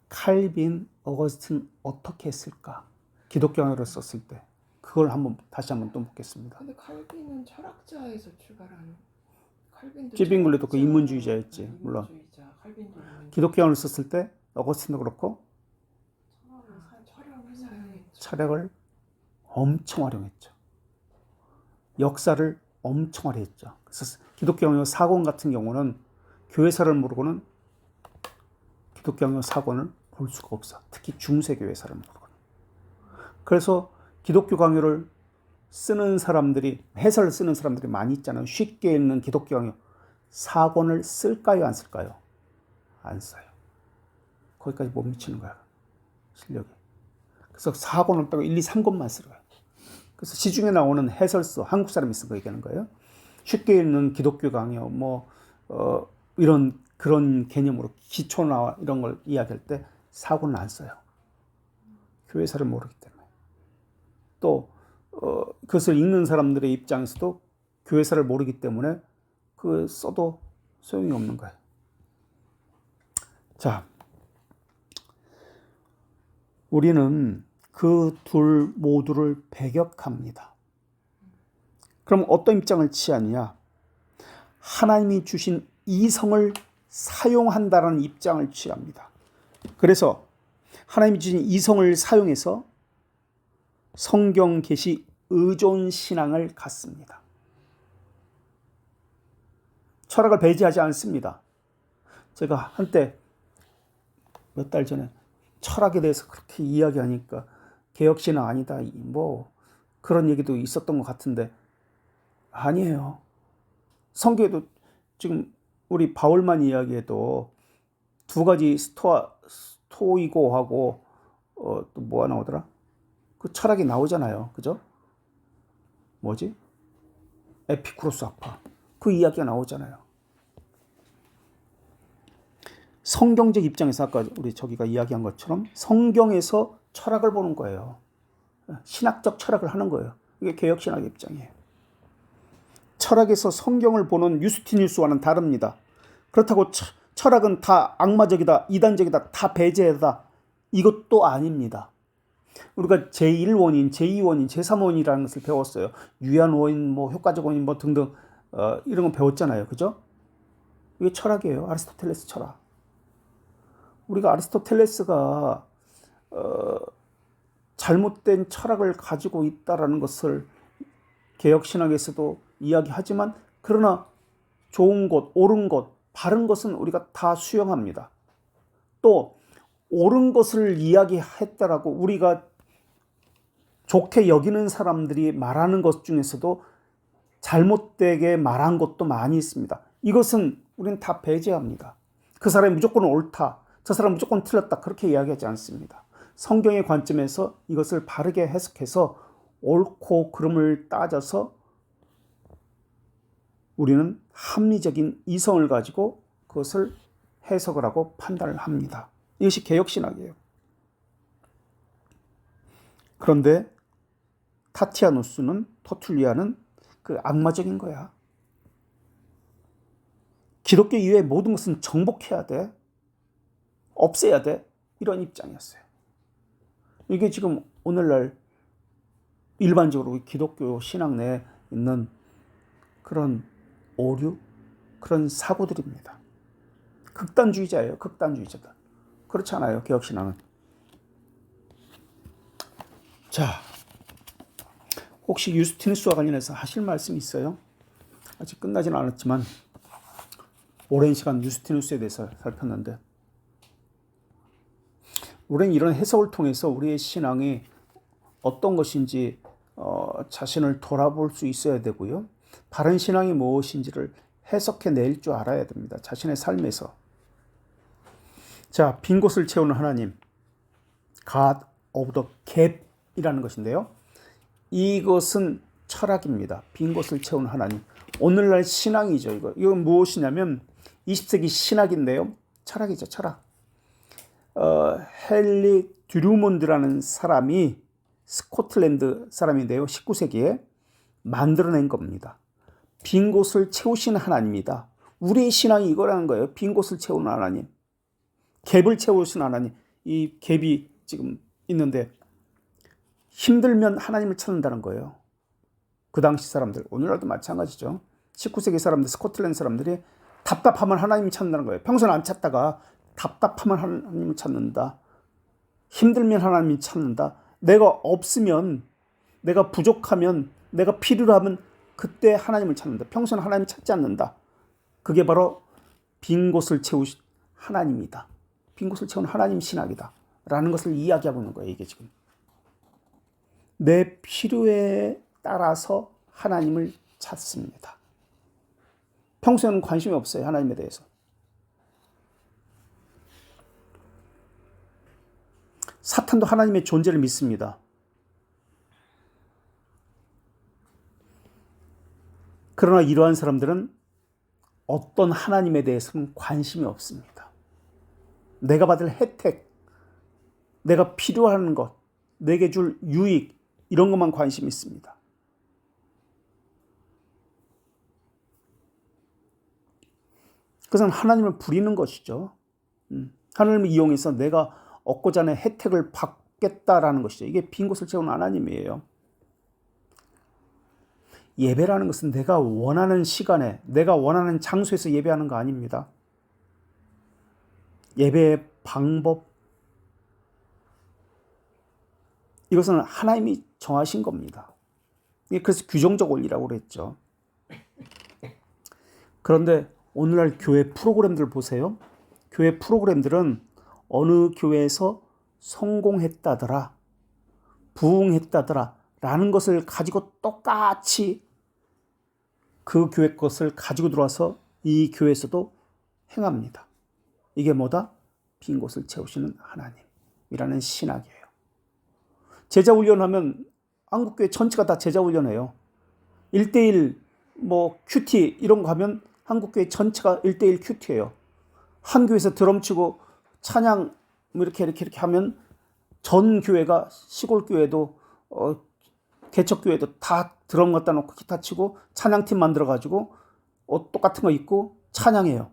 칼빈, 어거스틴 어떻게 했을까? 기독교학을 썼을 때 그걸 다시 한번 또 묻겠습니다. 근데 칼빈은 철학자에서 출발한. 칼빈도 찌빙글레도 그 인문주의자였지. 물론 칼빈도 인문주의. 기독교학을 썼을 때 어거스틴도 그렇고 철학을 사용했죠. 철학을 엄청 활용했죠. 역사를 엄청 활용했죠. 그래서 기독교학의 사권 같은 경우는 교회사를 모르고는 기독교학의 사권을 볼 수가 없어. 특히 중세교회사를 모르고는. 그래서 기독교 강요를 쓰는 사람들이, 해설을 쓰는 사람들이 많이 있잖아요. 쉽게 읽는 기독교 강요. 사권을 쓸까요? 안 쓸까요? 안 써요. 거기까지 못 미치는 거야. 실력이. 그래서 4권을 빼고 1, 2, 3권만 쓰어요. 그래서 시중에 나오는 해설서, 한국 사람이 쓴 거 얘기하는 거예요. 쉽게 읽는 기독교 강요, 이런 그런 개념으로 기초나 이런 걸 이야기할 때 4권을 안 써요. 교회사를 모르기 때문에. 또 그것을 읽는 사람들의 입장에서도 교회사를 모르기 때문에 그 써도 소용이 없는 거예요. 자, 우리는 그 둘 모두를 배격합니다. 그럼 어떤 입장을 취하느냐? 하나님이 주신 이성을 사용한다는 입장을 취합니다. 그래서 하나님이 주신 이성을 사용해서 성경 계시 의존 신앙을 갖습니다. 철학을 배제하지 않습니다. 제가 한때 몇 달 전에 철학에 대해서 그렇게 이야기하니까 개혁신앙 아니다, 그런 얘기도 있었던 것 같은데 아니에요. 성경에도 지금 우리 바울만 이야기해도 두 가지 스토이고하고 또 뭐가 나오더라? 그 철학이 나오잖아요. 그죠? 뭐지? 에피쿠로스 학파. 그 이야기가 나오잖아요. 성경적 입장에서 아까 우리 저기가 이야기한 것처럼 성경에서 철학을 보는 거예요. 신학적 철학을 하는 거예요. 이게 개혁신학의 입장이에요. 철학에서 성경을 보는 유스티니우스와는 다릅니다. 그렇다고 철학은 다 악마적이다, 이단적이다, 다 배제하다. 이것도 아닙니다. 우리가 제1원인, 제2원인, 제3원이라는 것을 배웠어요. 유한 원인, 뭐 효과적 원인, 뭐 등등 이런 거 배웠잖아요. 그죠? 이게 철학이에요. 아리스토텔레스 철학. 우리가 아리스토텔레스가 잘못된 철학을 가지고 있다라는 것을 개혁신학에서도 이야기하지만 그러나 좋은 것, 옳은 것, 바른 것은 우리가 다 수용합니다. 또 옳은 것을 이야기했다라고 우리가 좋게 여기는 사람들이 말하는 것 중에서도 잘못되게 말한 것도 많이 있습니다. 이것은 우리는 다 배제합니다. 그 사람이 무조건 옳다, 저 사람은 무조건 틀렸다 그렇게 이야기하지 않습니다. 성경의 관점에서 이것을 바르게 해석해서 옳고 그름을 따져서 우리는 합리적인 이성을 가지고 그것을 해석을 하고 판단을 합니다. 이것이 개혁신학이에요. 그런데 터툴리아는 그 악마적인 거야. 기독교 이외의 모든 것은 정복해야 돼. 없애야 돼. 이런 입장이었어요. 이게 지금 오늘날 일반적으로 기독교 신앙 내에 있는 그런 오류, 그런 사고들입니다. 극단주의자예요. 극단주의자들. 그렇지 않아요. 개혁신앙은. 자, 혹시 유스티누스와 관련해서 하실 말씀 있어요? 아직 끝나지는 않았지만 오랜 시간 유스티누스에 대해서 살폈는데 우리는 이런 해석을 통해서 우리의 신앙이 어떤 것인지 자신을 돌아볼 수 있어야 되고요. 바른 신앙이 무엇인지를 해석해낼 줄 알아야 됩니다. 자신의 삶에서. 자, 빈 곳을 채우는 하나님, God of the Gap이라는 것인데요. 이것은 철학입니다. 빈 곳을 채우는 하나님. 오늘날 신앙이죠. 이건 무엇이냐면 20세기 신학인데요. 철학이죠. 철학. 헨리 드루몬드라는 사람이 스코틀랜드 사람인데요. 19세기에 만들어낸 겁니다. 빈 곳을 채우시는 하나님이다. 우리의 신앙이 이거라는 거예요. 빈 곳을 채우는 하나님. 갭을 채우시는 하나님. 이 갭이 지금 있는데 힘들면 하나님을 찾는다는 거예요. 그 당시 사람들, 오늘날도 마찬가지죠. 19세기 사람들, 스코틀랜드 사람들이 답답하면 하나님을 찾는다는 거예요. 평소는 안 찾다가 답답하면 하나님을 찾는다. 힘들면 하나님을 찾는다. 내가 없으면, 내가 부족하면, 내가 필요로 하면 그때 하나님을 찾는다. 평소는 하나님을 찾지 않는다. 그게 바로 빈 곳을 채우신 하나님이다. 빈 곳을 채우는 하나님 신학이다. 라는 것을 이야기하고 있는 거예요. 이게 지금. 내 필요에 따라서 하나님을 찾습니다. 평소에는 관심이 없어요. 하나님에 대해서. 사탄도 하나님의 존재를 믿습니다. 그러나 이러한 사람들은 어떤 하나님에 대해서는 관심이 없습니다. 내가 받을 혜택, 내가 필요한 것, 내게 줄 유익, 이런 것만 관심이 있습니다. 그것은 하나님을 부리는 것이죠. 하나님을 이용해서 내가 얻고자 하는 혜택을 받겠다라는 것이죠. 이게 빈 곳을 채우는 하나님이에요. 예배라는 것은 내가 원하는 시간에, 내가 원하는 장소에서 예배하는 거 아닙니다. 예배의 방법, 이것은 하나님이 정하신 겁니다. 그래서 규정적 원리라고 그랬죠. 그런데 오늘날 교회 프로그램들 보세요. 교회 프로그램들은 어느 교회에서 성공했다더라, 부흥했다더라 라는 것을 가지고 똑같이 그 교회 것을 가지고 들어와서 이 교회에서도 행합니다. 이게 뭐다? 빈 곳을 채우시는 하나님이라는 신학이에요. 제자 훈련하면 한국교회 전체가 다 제자 훈련해요. 1대1 뭐 큐티 이런 거 하면 한국교회 전체가 1대1 큐티예요. 한 교회에서 드럼 치고 찬양 뭐 이렇게 하면 전 교회가 시골 교회도 개척 교회도 다 드럼 갖다 놓고 기타 치고 찬양팀 만들어 가지고 옷 똑같은 거 입고 찬양해요.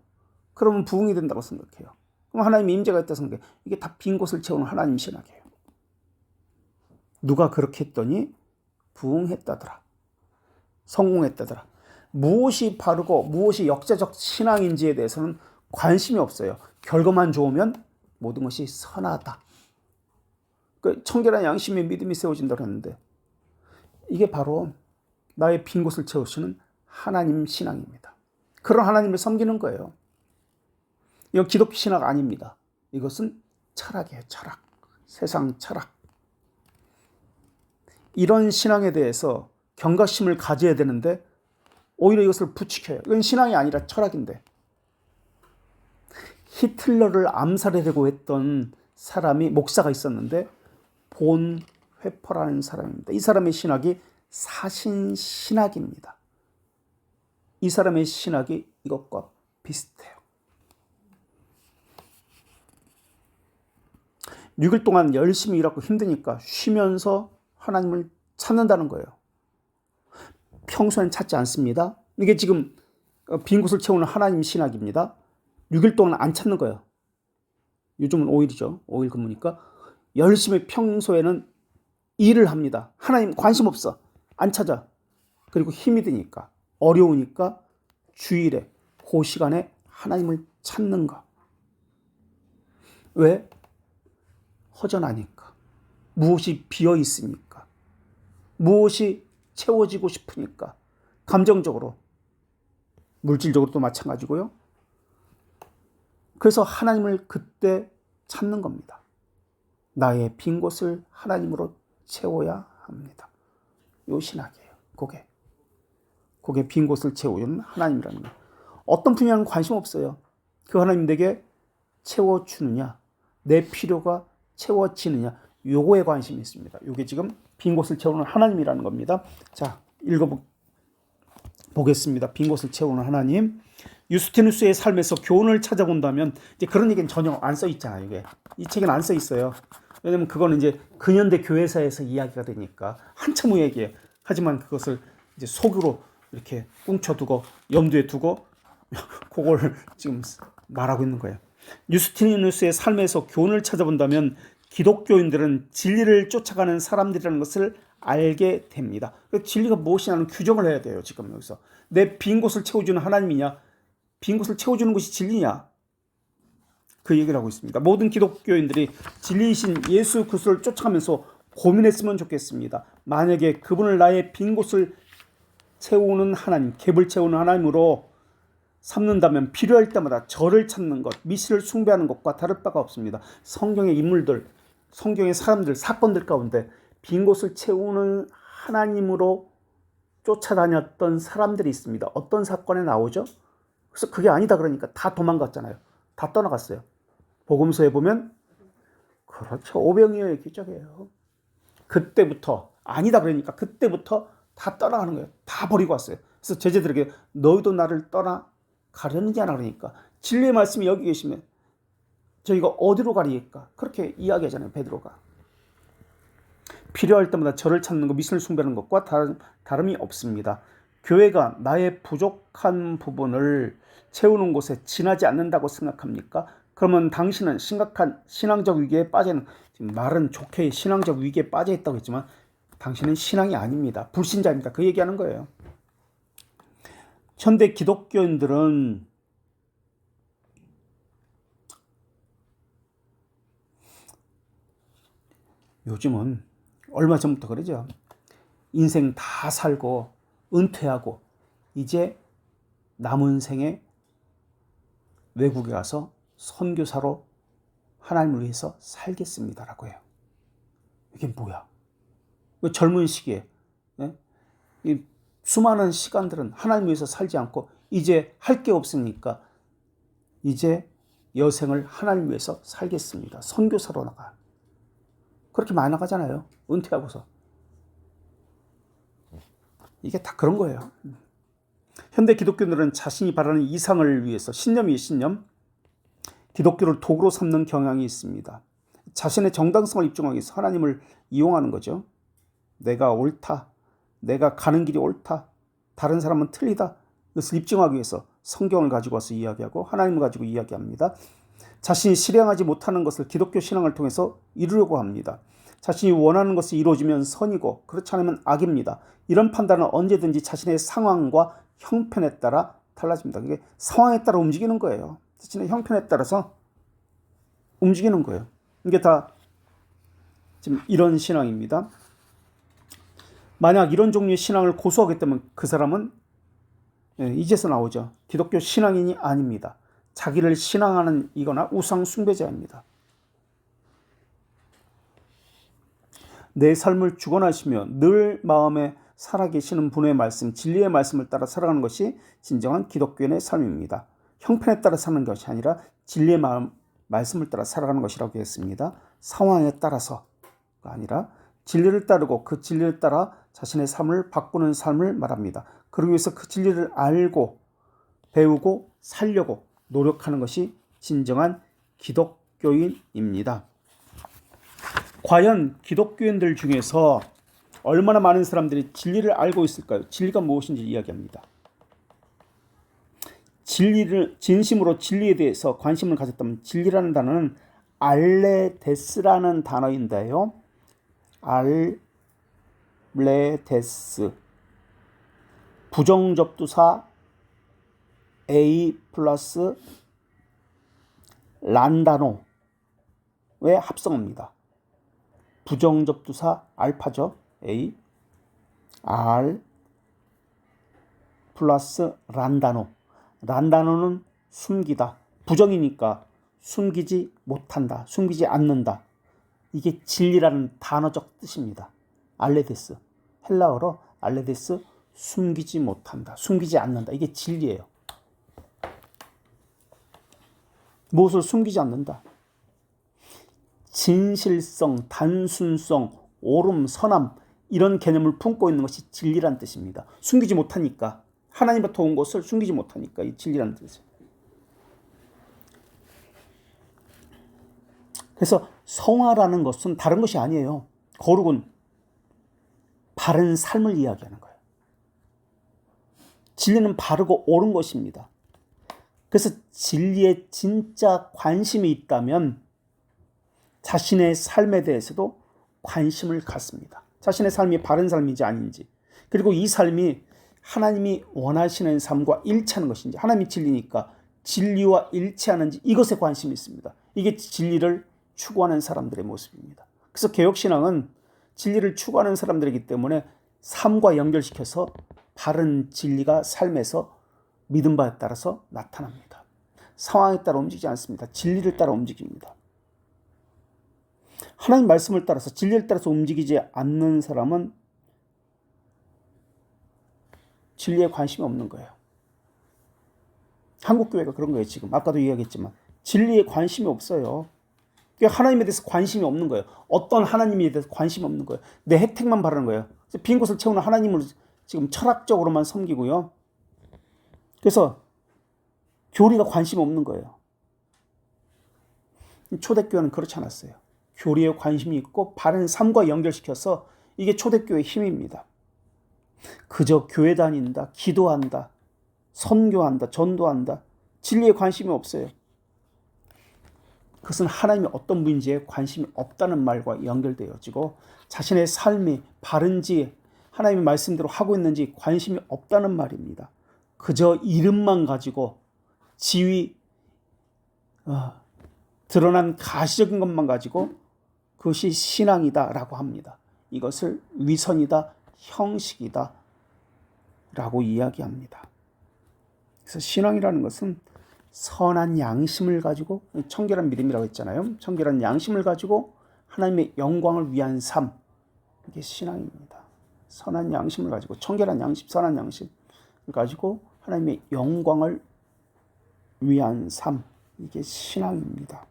그러면 부흥이 된다고 생각해요. 그럼 하나님의 임재가 있다고 생각해요. 이게 다 빈 곳을 채우는 하나님 신학이에요. 누가 그렇게 했더니 부흥했다더라. 성공했다더라. 무엇이 바르고 무엇이 역사적 신앙인지에 대해서는 관심이 없어요. 결과만 좋으면 모든 것이 선하다. 청결한 양심의 믿음이 세워진다고 했는데 이게 바로 나의 빈 곳을 채우시는 하나님 신앙입니다. 그런 하나님을 섬기는 거예요. 이건 기독교 신학 아닙니다. 이것은 철학이에요. 철학. 세상 철학. 이런 신앙에 대해서 경각심을 가져야 되는데 오히려 이것을 부추겨요. 이건 신앙이 아니라 철학인데. 히틀러를 암살하려고 했던 사람이 목사가 있었는데 본 회퍼라는 사람입니다. 이 사람의 신학이 사신신학입니다. 이 사람의 신학이 이것과 비슷해요. 6일 동안 열심히 일하고 힘드니까 쉬면서 하나님을 찾는다는 거예요. 평소엔 찾지 않습니다. 이게 지금 빈 곳을 채우는 하나님 신학입니다. 6일 동안 안 찾는 거예요. 요즘은 5일이죠. 5일 근무니까. 열심히 평소에는 일을 합니다. 하나님 관심 없어. 안 찾아. 그리고 힘이 드니까, 어려우니까 주일에 그 시간에 하나님을 찾는 거. 왜? 허전하니까. 무엇이 비어 있으니까. 무엇이 채워지고 싶으니까. 감정적으로. 물질적으로도 마찬가지고요. 그래서 하나님을 그때 찾는 겁니다. 나의 빈 곳을 하나님으로 채워야 합니다. 요 신학이에요. 그게 빈 곳을 채우는 하나님이라는 거예요. 어떤 분야는 관심 없어요. 그 하나님 내게 채워주느냐, 내 필요가 채워지느냐, 요거에 관심이 있습니다. 요게 지금 빈 곳을 채우는 하나님이라는 겁니다. 자, 읽어보겠습니다. 빈 곳을 채우는 하나님. 유스티누스의 삶에서 교훈을 찾아본다면 이제 그런 얘기는 전혀 안 써 있잖아요. 이게 이 책에는 안 써 있어요. 왜냐면 그거는 이제 근현대 교회사에서 이야기가 되니까 한참 후 얘기예요. 하지만 그것을 이제 속으로 이렇게 꽁쳐두고 염두에 두고 그걸 지금 말하고 있는 거예요. 유스티누스의 삶에서 교훈을 찾아본다면 기독교인들은 진리를 쫓아가는 사람들이라는 것을 알게 됩니다. 진리가 무엇이냐는 규정을 해야 돼요. 지금 여기서 내 빈 곳을 채워주는 하나님이냐, 빈 곳을 채워주는 것이 진리냐, 그 얘기를 하고 있습니다. 모든 기독교인들이 진리이신 예수 그리스도를 쫓아가면서 고민했으면 좋겠습니다. 만약에 그분을 나의 빈 곳을 채우는 하나님, 갭을 채우는 하나님으로 삼는다면 필요할 때마다 저를 찾는 것, 미시를 숭배하는 것과 다를 바가 없습니다. 성경의 인물들, 성경의 사람들, 사건들 가운데 빈 곳을 채우는 하나님으로 쫓아다녔던 사람들이 있습니다. 어떤 사건에 나오죠? 그래서 그게 아니다 그러니까 다 도망갔잖아요. 다 떠나갔어요. 복음서에 보면 그렇죠. 오병이어의 기적이에요. 그때부터 아니다 그러니까 그때부터 다 떠나가는 거예요. 다 버리고 왔어요. 그래서 제자들에게 너희도 나를 떠나 가려느냐 그러니까 진리의 말씀이 여기 계시면 저희가 어디로 가리까? 그렇게 이야기하잖아요. 베드로가. 필요할 때마다 저를 찾는 것, 미신을 숭배하는 것과 다름이 없습니다. 교회가 나의 부족한 부분을 채우는 곳에 지나지 않는다고 생각합니까? 그러면 당신은 심각한 신앙적 위기에 빠지는, 지금 말은 좋게 신앙적 위기에 빠져 있다고 했지만 당신은 신앙이 아닙니다. 불신자입니다. 그 얘기하는 거예요. 현대 기독교인들은 요즘은 얼마 전부터 그러죠. 인생 다 살고 은퇴하고 이제 남은 생에 외국에 가서 선교사로 하나님을 위해서 살겠습니다라고 해요. 이게 뭐야? 왜 젊은 시기에 수많은 시간들은 하나님 위해서 살지 않고 이제 할 게 없으니까 이제 여생을 하나님 위해서 살겠습니다. 선교사로 나가. 그렇게 많이 나가잖아요. 은퇴하고서. 이게 다 그런 거예요. 현대 기독교인들은 자신이 바라는 이상을 위해서 신념이 신념, 기독교를 도구로 삼는 경향이 있습니다. 자신의 정당성을 입증하기 위해서 하나님을 이용하는 거죠. 내가 옳다. 내가 가는 길이 옳다. 다른 사람은 틀리다. 그것을 입증하기 위해서 성경을 가지고 와서 이야기하고 하나님을 가지고 이야기합니다. 자신이 실행하지 못하는 것을 기독교 신앙을 통해서 이루려고 합니다. 자신이 원하는 것이 이루어지면 선이고 그렇지 않으면 악입니다. 이런 판단은 언제든지 자신의 상황과 형편에 따라 달라집니다. 그게 상황에 따라 움직이는 거예요. 자신의 형편에 따라서 움직이는 거예요. 이게 다 지금 이런 신앙입니다. 만약 이런 종류의 신앙을 고수하게 되면 그 사람은 이제서 나오죠. 기독교 신앙인이 아닙니다. 자기를 신앙하는 이거나 우상 숭배자입니다. 내 삶을 주관하시며 늘 마음에 살아계시는 분의 말씀, 진리의 말씀을 따라 살아가는 것이 진정한 기독교인의 삶입니다. 형편에 따라 사는 것이 아니라 진리의 말씀을 따라 살아가는 것이라고 했습니다. 상황에 따라서가 아니라 진리를 따르고 그 진리를 따라 자신의 삶을 바꾸는 삶을 말합니다. 그러기 위해서 그 진리를 알고 배우고 살려고 노력하는 것이 진정한 기독교인입니다. 과연 기독교인들 중에서 얼마나 많은 사람들이 진리를 알고 있을까요? 진리가 무엇인지 이야기합니다. 진심으로 진리에 대해서 관심을 가졌다면 진리라는 단어는 알레데스라는 단어인데요. 알레데스 부정접두사 A 플러스 란다노의 합성어입니다. 부정접두사 알파죠. A R 플러스 란다노. 란다노는 숨기다. 부정이니까 숨기지 못한다. 숨기지 않는다. 이게 진리라는 단어적 뜻입니다. 알레데스. 헬라어로 알레데스 숨기지 못한다. 숨기지 않는다. 이게 진리예요. 무엇을 숨기지 않는다. 진실성, 단순성, 옳음, 선함 이런 개념을 품고 있는 것이 진리란 뜻입니다. 숨기지 못하니까 하나님부터 온 것을 숨기지 못하니까 이 진리라는 뜻이에요. 그래서 성화라는 것은 다른 것이 아니에요. 거룩은 바른 삶을 이야기하는 거예요. 진리는 바르고 옳은 것입니다. 그래서 진리에 진짜 관심이 있다면 자신의 삶에 대해서도 관심을 갖습니다. 자신의 삶이 바른 삶인지 아닌지, 그리고 이 삶이 하나님이 원하시는 삶과 일치하는 것인지, 하나님이 진리니까 진리와 일치하는지 이것에 관심이 있습니다. 이게 진리를 추구하는 사람들의 모습입니다. 그래서 개혁신앙은 진리를 추구하는 사람들이기 때문에 삶과 연결시켜서 바른 진리가 삶에서 믿음 바에 따라서 나타납니다. 상황에 따라 움직이지 않습니다. 진리를 따라 움직입니다. 하나님 말씀을 따라서 진리를 따라서 움직이지 않는 사람은 진리에 관심이 없는 거예요. 한국교회가 그런 거예요. 지금 아까도 이야기했지만 진리에 관심이 없어요. 하나님에 대해서 관심이 없는 거예요. 어떤 하나님에 대해서 관심이 없는 거예요. 내 혜택만 바라는 거예요. 빈 곳을 채우는 하나님을 지금 철학적으로만 섬기고요. 그래서 교리가 관심 없는 거예요. 초대교회는 그렇지 않았어요. 교리에 관심이 있고 바른 삶과 연결시켜서 이게 초대교회의 힘입니다. 그저 교회 다닌다, 기도한다, 선교한다, 전도한다. 진리에 관심이 없어요. 그것은 하나님이 어떤 분인지에 관심이 없다는 말과 연결되어지고 자신의 삶이 바른지 하나님의 말씀대로 하고 있는지 관심이 없다는 말입니다. 그저 이름만 가지고 지위, 드러난 가시적인 것만 가지고 그것이 신앙이다라고 합니다. 이것을 위선이다, 형식이다 라고 이야기합니다. 그래서 신앙이라는 것은 선한 양심을 가지고, 청결한 믿음이라고 했잖아요. 청결한 양심을 가지고 하나님의 영광을 위한 삶, 이게 신앙입니다. 선한 양심을 가지고, 청결한 양심, 선한 양심을 가지고 하나님의 영광을 위한 삶, 이게 신앙입니다.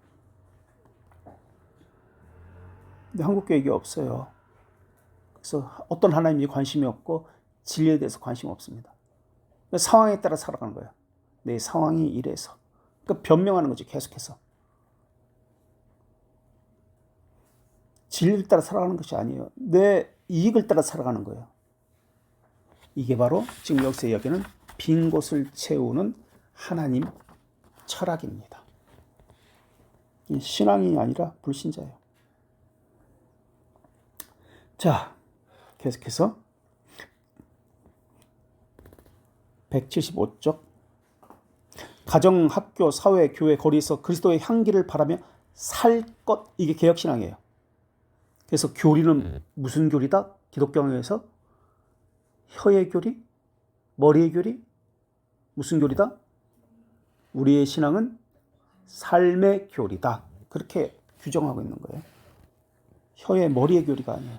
근데 한국교회에 없어요. 그래서 어떤 하나님이 관심이 없고 진리에 대해서 관심 없습니다. 상황에 따라 살아가는 거예요. 내 상황이 이래서. 그러니까 변명하는 거죠, 계속해서. 진리를 따라 살아가는 것이 아니에요. 내 이익을 따라 살아가는 거예요. 이게 바로 지금 여기서 이야기하는 빈 곳을 채우는 하나님 철학입니다. 신앙이 아니라 불신자예요. 자, 계속해서 175쪽. 가정, 학교, 사회, 교회, 거리에서 그리스도의 향기를 바라며 살 것, 이게 개혁신앙이에요. 그래서 교리는 무슨 교리다? 기독교에서 혀의 교리, 머리의 교리, 무슨 교리다? 우리의 신앙은 삶의 교리다. 그렇게 규정하고 있는 거예요. 혀의 머리의 교리가 아니에요.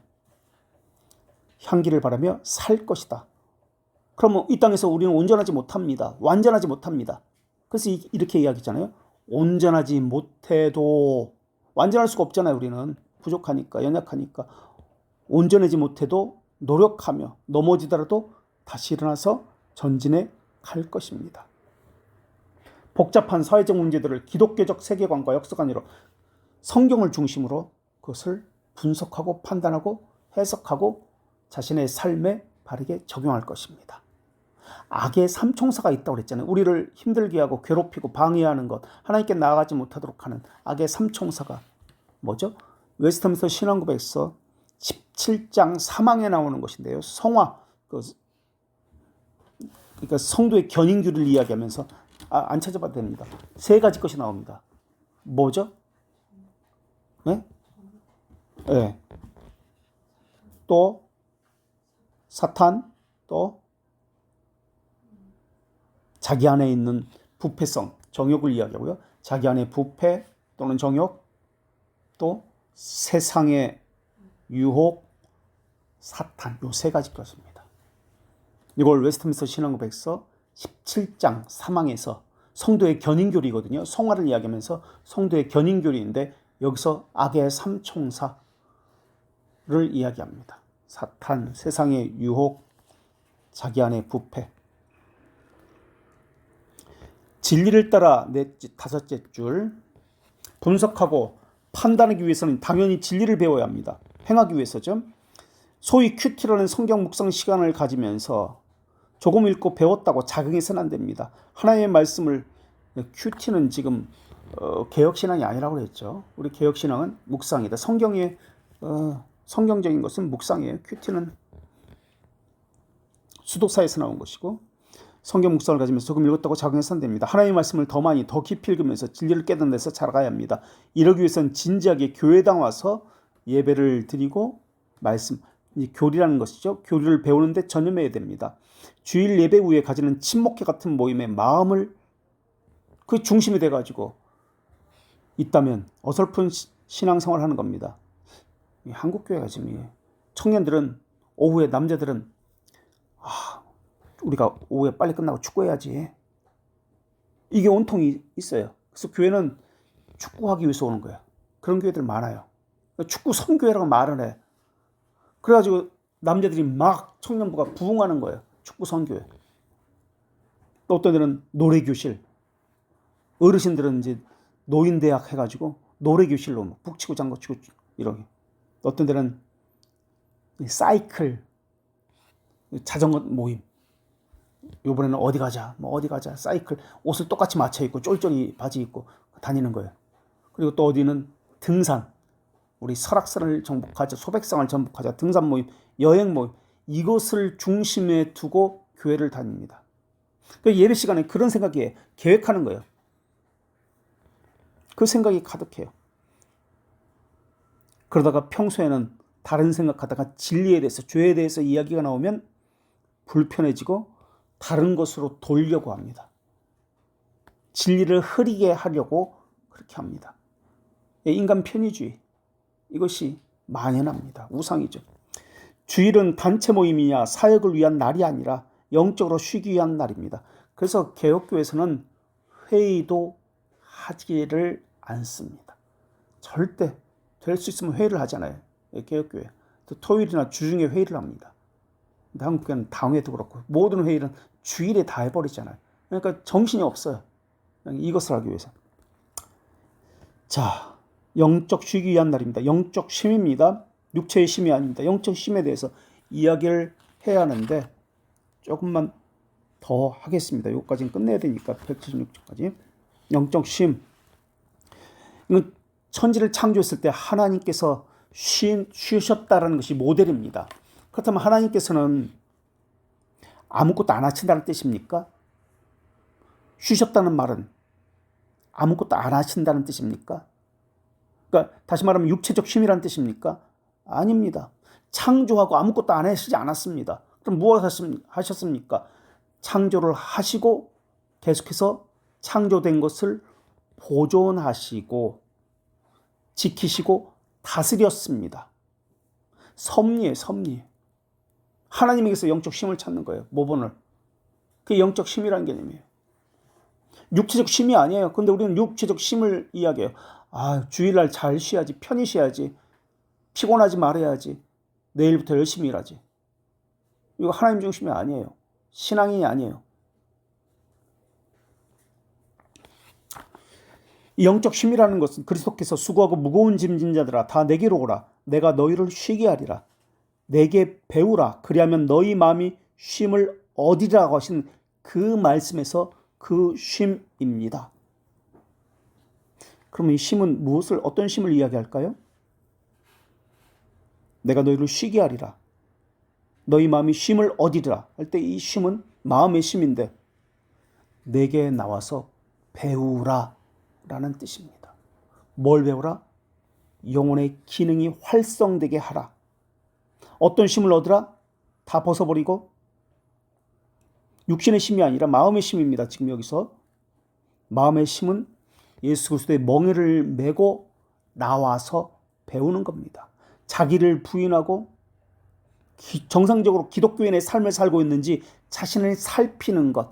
향기를 바라며 살 것이다. 그러면 이 땅에서 우리는 온전하지 못합니다. 완전하지 못합니다. 그래서 이렇게 이야기했잖아요. 온전하지 못해도, 완전할 수가 없잖아요. 우리는 부족하니까, 연약하니까. 온전하지 못해도 노력하며 넘어지더라도 다시 일어나서 전진해 갈 것입니다. 복잡한 사회적 문제들을 기독교적 세계관과 역사관으로 성경을 중심으로 그것을 분석하고 판단하고 해석하고 자신의 삶에 바르게 적용할 것입니다. 악의 삼총사가 있다고 그랬잖아요. 우리를 힘들게 하고 괴롭히고 방해하는 것, 하나님께 나아가지 못하도록 하는 악의 삼총사가 뭐죠? 웨스트민스터 신앙고백서 17장 3항에 나오는 것인데요. 성화, 그러니까 성도의 견인규를 이야기하면서 안 찾아봐도 됩니다. 세 가지 것이 나옵니다. 뭐죠? 네? 네. 또 사탄, 또 자기 안에 있는 부패성, 정욕을 이야기하고요. 자기 안에 부패 또는 정욕, 또 세상의 유혹, 사탄, 요 세 가지 것입니다. 이걸 웨스트민스터 신앙고백서 17장 3항에서 성도의 견인교리거든요. 성화를 이야기하면서 성도의 견인교리인데 여기서 악의 삼총사를 이야기합니다. 사탄, 세상의 유혹, 자기 안의 부패. 진리를 따라 다섯째 줄, 분석하고 판단하기 위해서는 당연히 진리를 배워야 합니다. 행하기 위해서죠. 소위 큐티라는 성경 묵상 시간을 가지면서 조금 읽고 배웠다고 자긍해서는 안 됩니다. 하나님의 말씀을, 큐티는 지금 개혁신앙이 아니라고 그랬죠. 우리 개혁신앙은 묵상이다. 성경의 성경적인 것은 묵상이에요. 큐티는 수독사에서 나온 것이고, 성경 묵상을 가지면서 조금 읽었다고 자긍해서는 안 됩니다. 하나님의 말씀을 더 많이 더 깊이 읽으면서 진리를 깨닫는데서 자라가야 합니다. 이러기 위해서는 진지하게 교회당 와서 예배를 드리고 말씀, 교리라는 것이죠. 교리를 배우는데 전념해야 됩니다. 주일 예배 후에 가지는 친목회 같은 모임의 마음을 그 중심이 돼가지고 있다면 어설픈 신앙생활을 하는 겁니다. 한국교회가 지금 청년들은 오후에, 남자들은 우리가 오후에 빨리 끝나고 축구해야지, 이게 온통이 있어요. 그래서 교회는 축구하기 위해서 오는 거예요. 그런 교회들 많아요. 축구 선교회라고 말을 해. 그래가지고 남자들이 막 청년부가 부흥하는 거예요. 축구 선교회. 또 어떤 데는 노래교실, 어르신들은 이제 노인대학 해가지고 노래교실로 북치고 장구치고 이러게. 어떤 데는 사이클, 자전거 모임. 요번에는 어디 가자, 사이클, 옷을 똑같이 맞춰 입고 쫄쫄이 바지 입고 다니는 거예요. 그리고 또 어디는 등산, 우리 설악산을 정복하자, 소백산을 정복하자, 등산 모임, 여행 모임, 이것을 중심에 두고 교회를 다닙니다. 그러니까 예배 시간에 그런 생각이 계획하는 거예요. 그 생각이 가득해요. 그러다가 평소에는 다른 생각하다가 진리에 대해서, 죄에 대해서 이야기가 나오면 불편해지고 다른 것으로 돌려고 합니다. 진리를 흐리게 하려고 그렇게 합니다. 인간 편의주의, 이것이 만연합니다. 우상이죠. 주일은 단체 모임이냐 사역을 위한 날이 아니라 영적으로 쉬기 위한 날입니다. 그래서 개혁교회에서는 회의도 하지를 않습니다. 절대 될 수 있으면 회의를 하잖아요. 개혁교회. 토요일이나 주중에 회의를 합니다. 근데 한국교회는 당회도 그렇고 모든 회의는 주일에 다 해버리잖아요. 그러니까 정신이 없어요. 이것을 하기 위해서. 자, 영적 쉬기 위한 날입니다. 영적 쉼입니다. 육체의 쉼이 아닙니다. 영적 쉼에 대해서 이야기를 해야 하는데 조금만 더 하겠습니다. 여기까지는 끝내야 되니까 176쪽까지. 영적 쉼. 이건 천지를 창조했을 때 하나님께서 쉬셨다라는 것이 모델입니다. 그렇다면 하나님께서는 아무것도 안 하신다는 뜻입니까? 쉬셨다는 말은 아무것도 안 하신다는 뜻입니까? 그러니까 다시 말하면 육체적 쉼이라는 뜻입니까? 아닙니다. 창조하고 아무것도 안 하시지 않았습니다. 그럼 무엇을 하셨습니까? 창조를 하시고 계속해서 창조된 것을 보존하시고 지키시고 다스렸습니다. 섭리에 섭리. 하나님에게서 영적 쉼을 찾는 거예요. 모본을. 그게 영적 쉼이라는 개념이에요. 육체적 쉼이 아니에요. 근데 우리는 육체적 쉼을 이야기해요. 아, 주일날 잘 쉬어야지. 편히 쉬어야지. 피곤하지 말아야지. 내일부터 열심히 일하지. 이거 하나님 중심이 아니에요. 신앙이 아니에요. 이 영적 쉼이라는 것은 그리스도께서 수고하고 무거운 짐진 자들아 다 내게로 오라. 내가 너희를 쉬게 하리라. 내게 배우라. 그리하면 너희 마음이 쉼을 얻으리라고 하신 그 말씀에서 그 쉼입니다. 그러면 이 쉼은 무엇을, 어떤 쉼을 이야기할까요? 내가 너희를 쉬게 하리라. 너희 마음이 쉼을 얻으리라 할 때 이 쉼은 마음의 쉼인데 내게 나와서 배우라 라는 뜻입니다. 뭘 배우라? 영혼의 기능이 활성되게 하라. 어떤 쉼을 얻으라? 다 벗어버리고 육신의 쉼이 아니라 마음의 쉼입니다. 지금 여기서 마음의 쉼은 예수 그리스도의 멍에를 메고 나와서 배우는 겁니다. 자기를 부인하고 정상적으로 기독교인의 삶을 살고 있는지 자신을 살피는 것,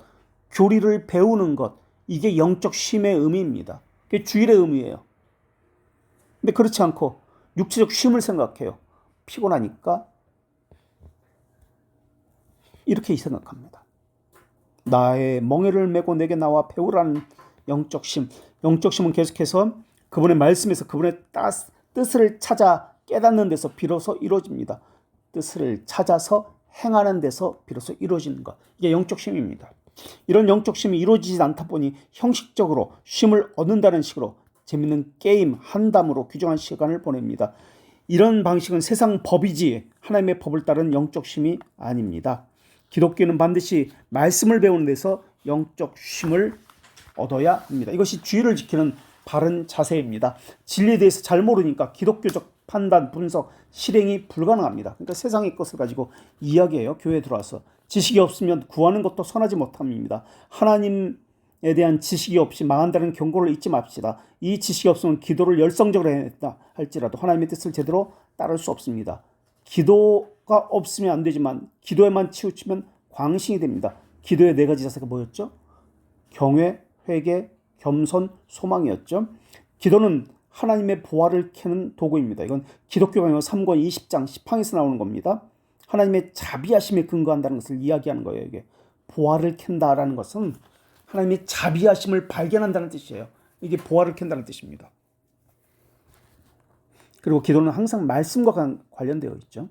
교리를 배우는 것, 이게 영적 쉼의 의미입니다. 그게 주일의 의미예요. 근데 그렇지 않고 육체적 쉼을 생각해요. 피곤하니까 이렇게 생각합니다. 나의 멍에를 메고 내게 나와 배우라는 영적 쉼. 영적 쉼은 계속해서 그분의 말씀에서 그분의 뜻을 찾아 깨닫는 데서 비로소 이루어집니다. 뜻을 찾아서 행하는 데서 비로소 이루어지는 것. 이게 영적 쉼입니다. 이런 영적 쉼이 이루어지지 않다 보니 형식적으로 쉼을 얻는다는 식으로 재밌는 게임, 한담으로 규정한 시간을 보냅니다. 이런 방식은 세상 법이지 하나님의 법을 따른 영적 쉼이 아닙니다. 기독교는 반드시 말씀을 배우는 데서 영적 쉼을 얻어야 합니다. 이것이 주의를 지키는 바른 자세입니다. 진리에 대해서 잘 모르니까 기독교적 판단, 분석, 실행이 불가능합니다. 그러니까 세상의 것을 가지고 이야기해요. 교회에 들어와서. 지식이 없으면 구하는 것도 선하지 못함입니다. 하나님에 대한 지식이 없이 망한다는 경고를 잊지 맙시다. 이 지식이 없으면 기도를 열성적으로 했다 할지라도 하나님의 뜻을 제대로 따를 수 없습니다. 기도가 없으면 안 되지만 기도에만 치우치면 광신이 됩니다. 기도의 네 가지 자세가 뭐였죠? 경외, 회개, 겸손, 소망이었죠. 기도는 하나님의 보화를 캐는 도구입니다. 이건 기독교 강요 3권 20장 10항에서 나오는 겁니다. 하나님의 자비하심에 근거한다는 것을 이야기하는 거예요. 이게 보화를 캔다라는 것은 하나님의 자비하심을 발견한다는 뜻이에요. 이게 보화를 캔다는 뜻입니다. 그리고 기도는 항상 말씀과 관련되어 있죠.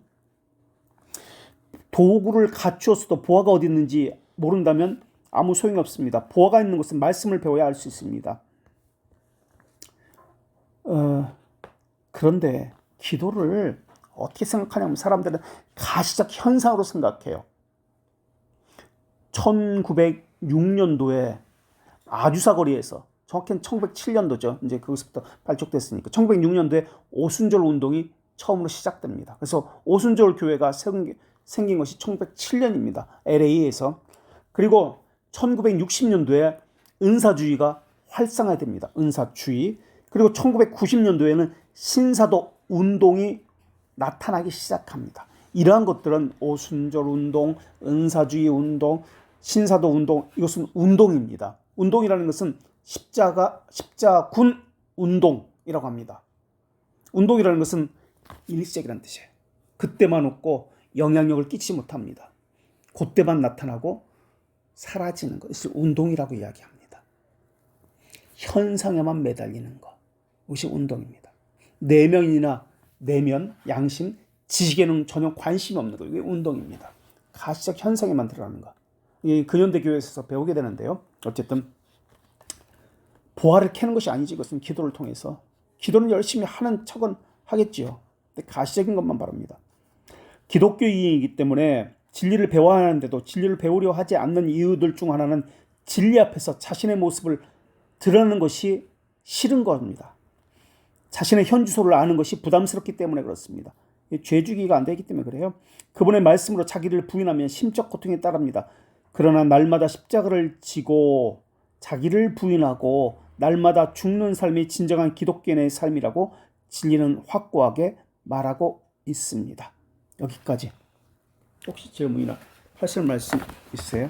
도구를 갖추었어도 보화가 어디 있는지 모른다면 아무 소용이 없습니다. 보화가 있는 것은 말씀을 배워야 알 수 있습니다. 그런데 기도를 어떻게 생각하냐면 사람들은 가시적 현상으로 생각해요. 1906년도에 아주사거리에서, 정확히는 1907년도죠. 이제 거기서부터 발족됐으니까 1906년도에 오순절 운동이 처음으로 시작됩니다. 그래서 오순절 교회가 생긴 것이 1907년입니다. LA에서. 그리고 1960년도에 은사주의가 활성화됩니다. 은사주의. 그리고 1990년도에는 신사도 운동이 나타나기 시작합니다. 이러한 것들은 오순절 운동, 은사주의 운동, 신사도 운동, 이것은 운동입니다. 운동이라는 것은 십자군 운동이라고 합니다. 운동이라는 것은 일시적이라는 뜻이에요. 그때만 웃고 영향력을 끼치지 못합니다. 그때만 나타나고 사라지는 것을 운동이라고 이야기합니다. 현상에만 매달리는 것, 이것이 운동입니다. 내면, 양심, 지식에는 전혀 관심이 없는 것, 이게 운동입니다. 가시적 현상에만 들어가는 것. 이 근현대 교회에서 배우게 되는데요. 어쨌든 보화를 캐는 것이 아니지. 이것은 기도를 통해서. 기도는 열심히 하는 척은 하겠지요. 근데 가시적인 것만 바랍니다. 기독교인이기 때문에 진리를 배워야 하는데도 진리를 배우려 하지 않는 이유들 중 하나는 진리 앞에서 자신의 모습을 드러내는 것이 싫은 겁니다. 자신의 현주소를 아는 것이 부담스럽기 때문에 그렇습니다. 죄주기가 안 되기 때문에 그래요. 그분의 말씀으로 자기를 부인하면 심적 고통에 따릅니다. 그러나 날마다 십자가를 지고 자기를 부인하고 날마다 죽는 삶이 진정한 기독교인의 삶이라고 진리는 확고하게 말하고 있습니다. 여기까지. 혹시 질문이나 하실 말씀 있으세요?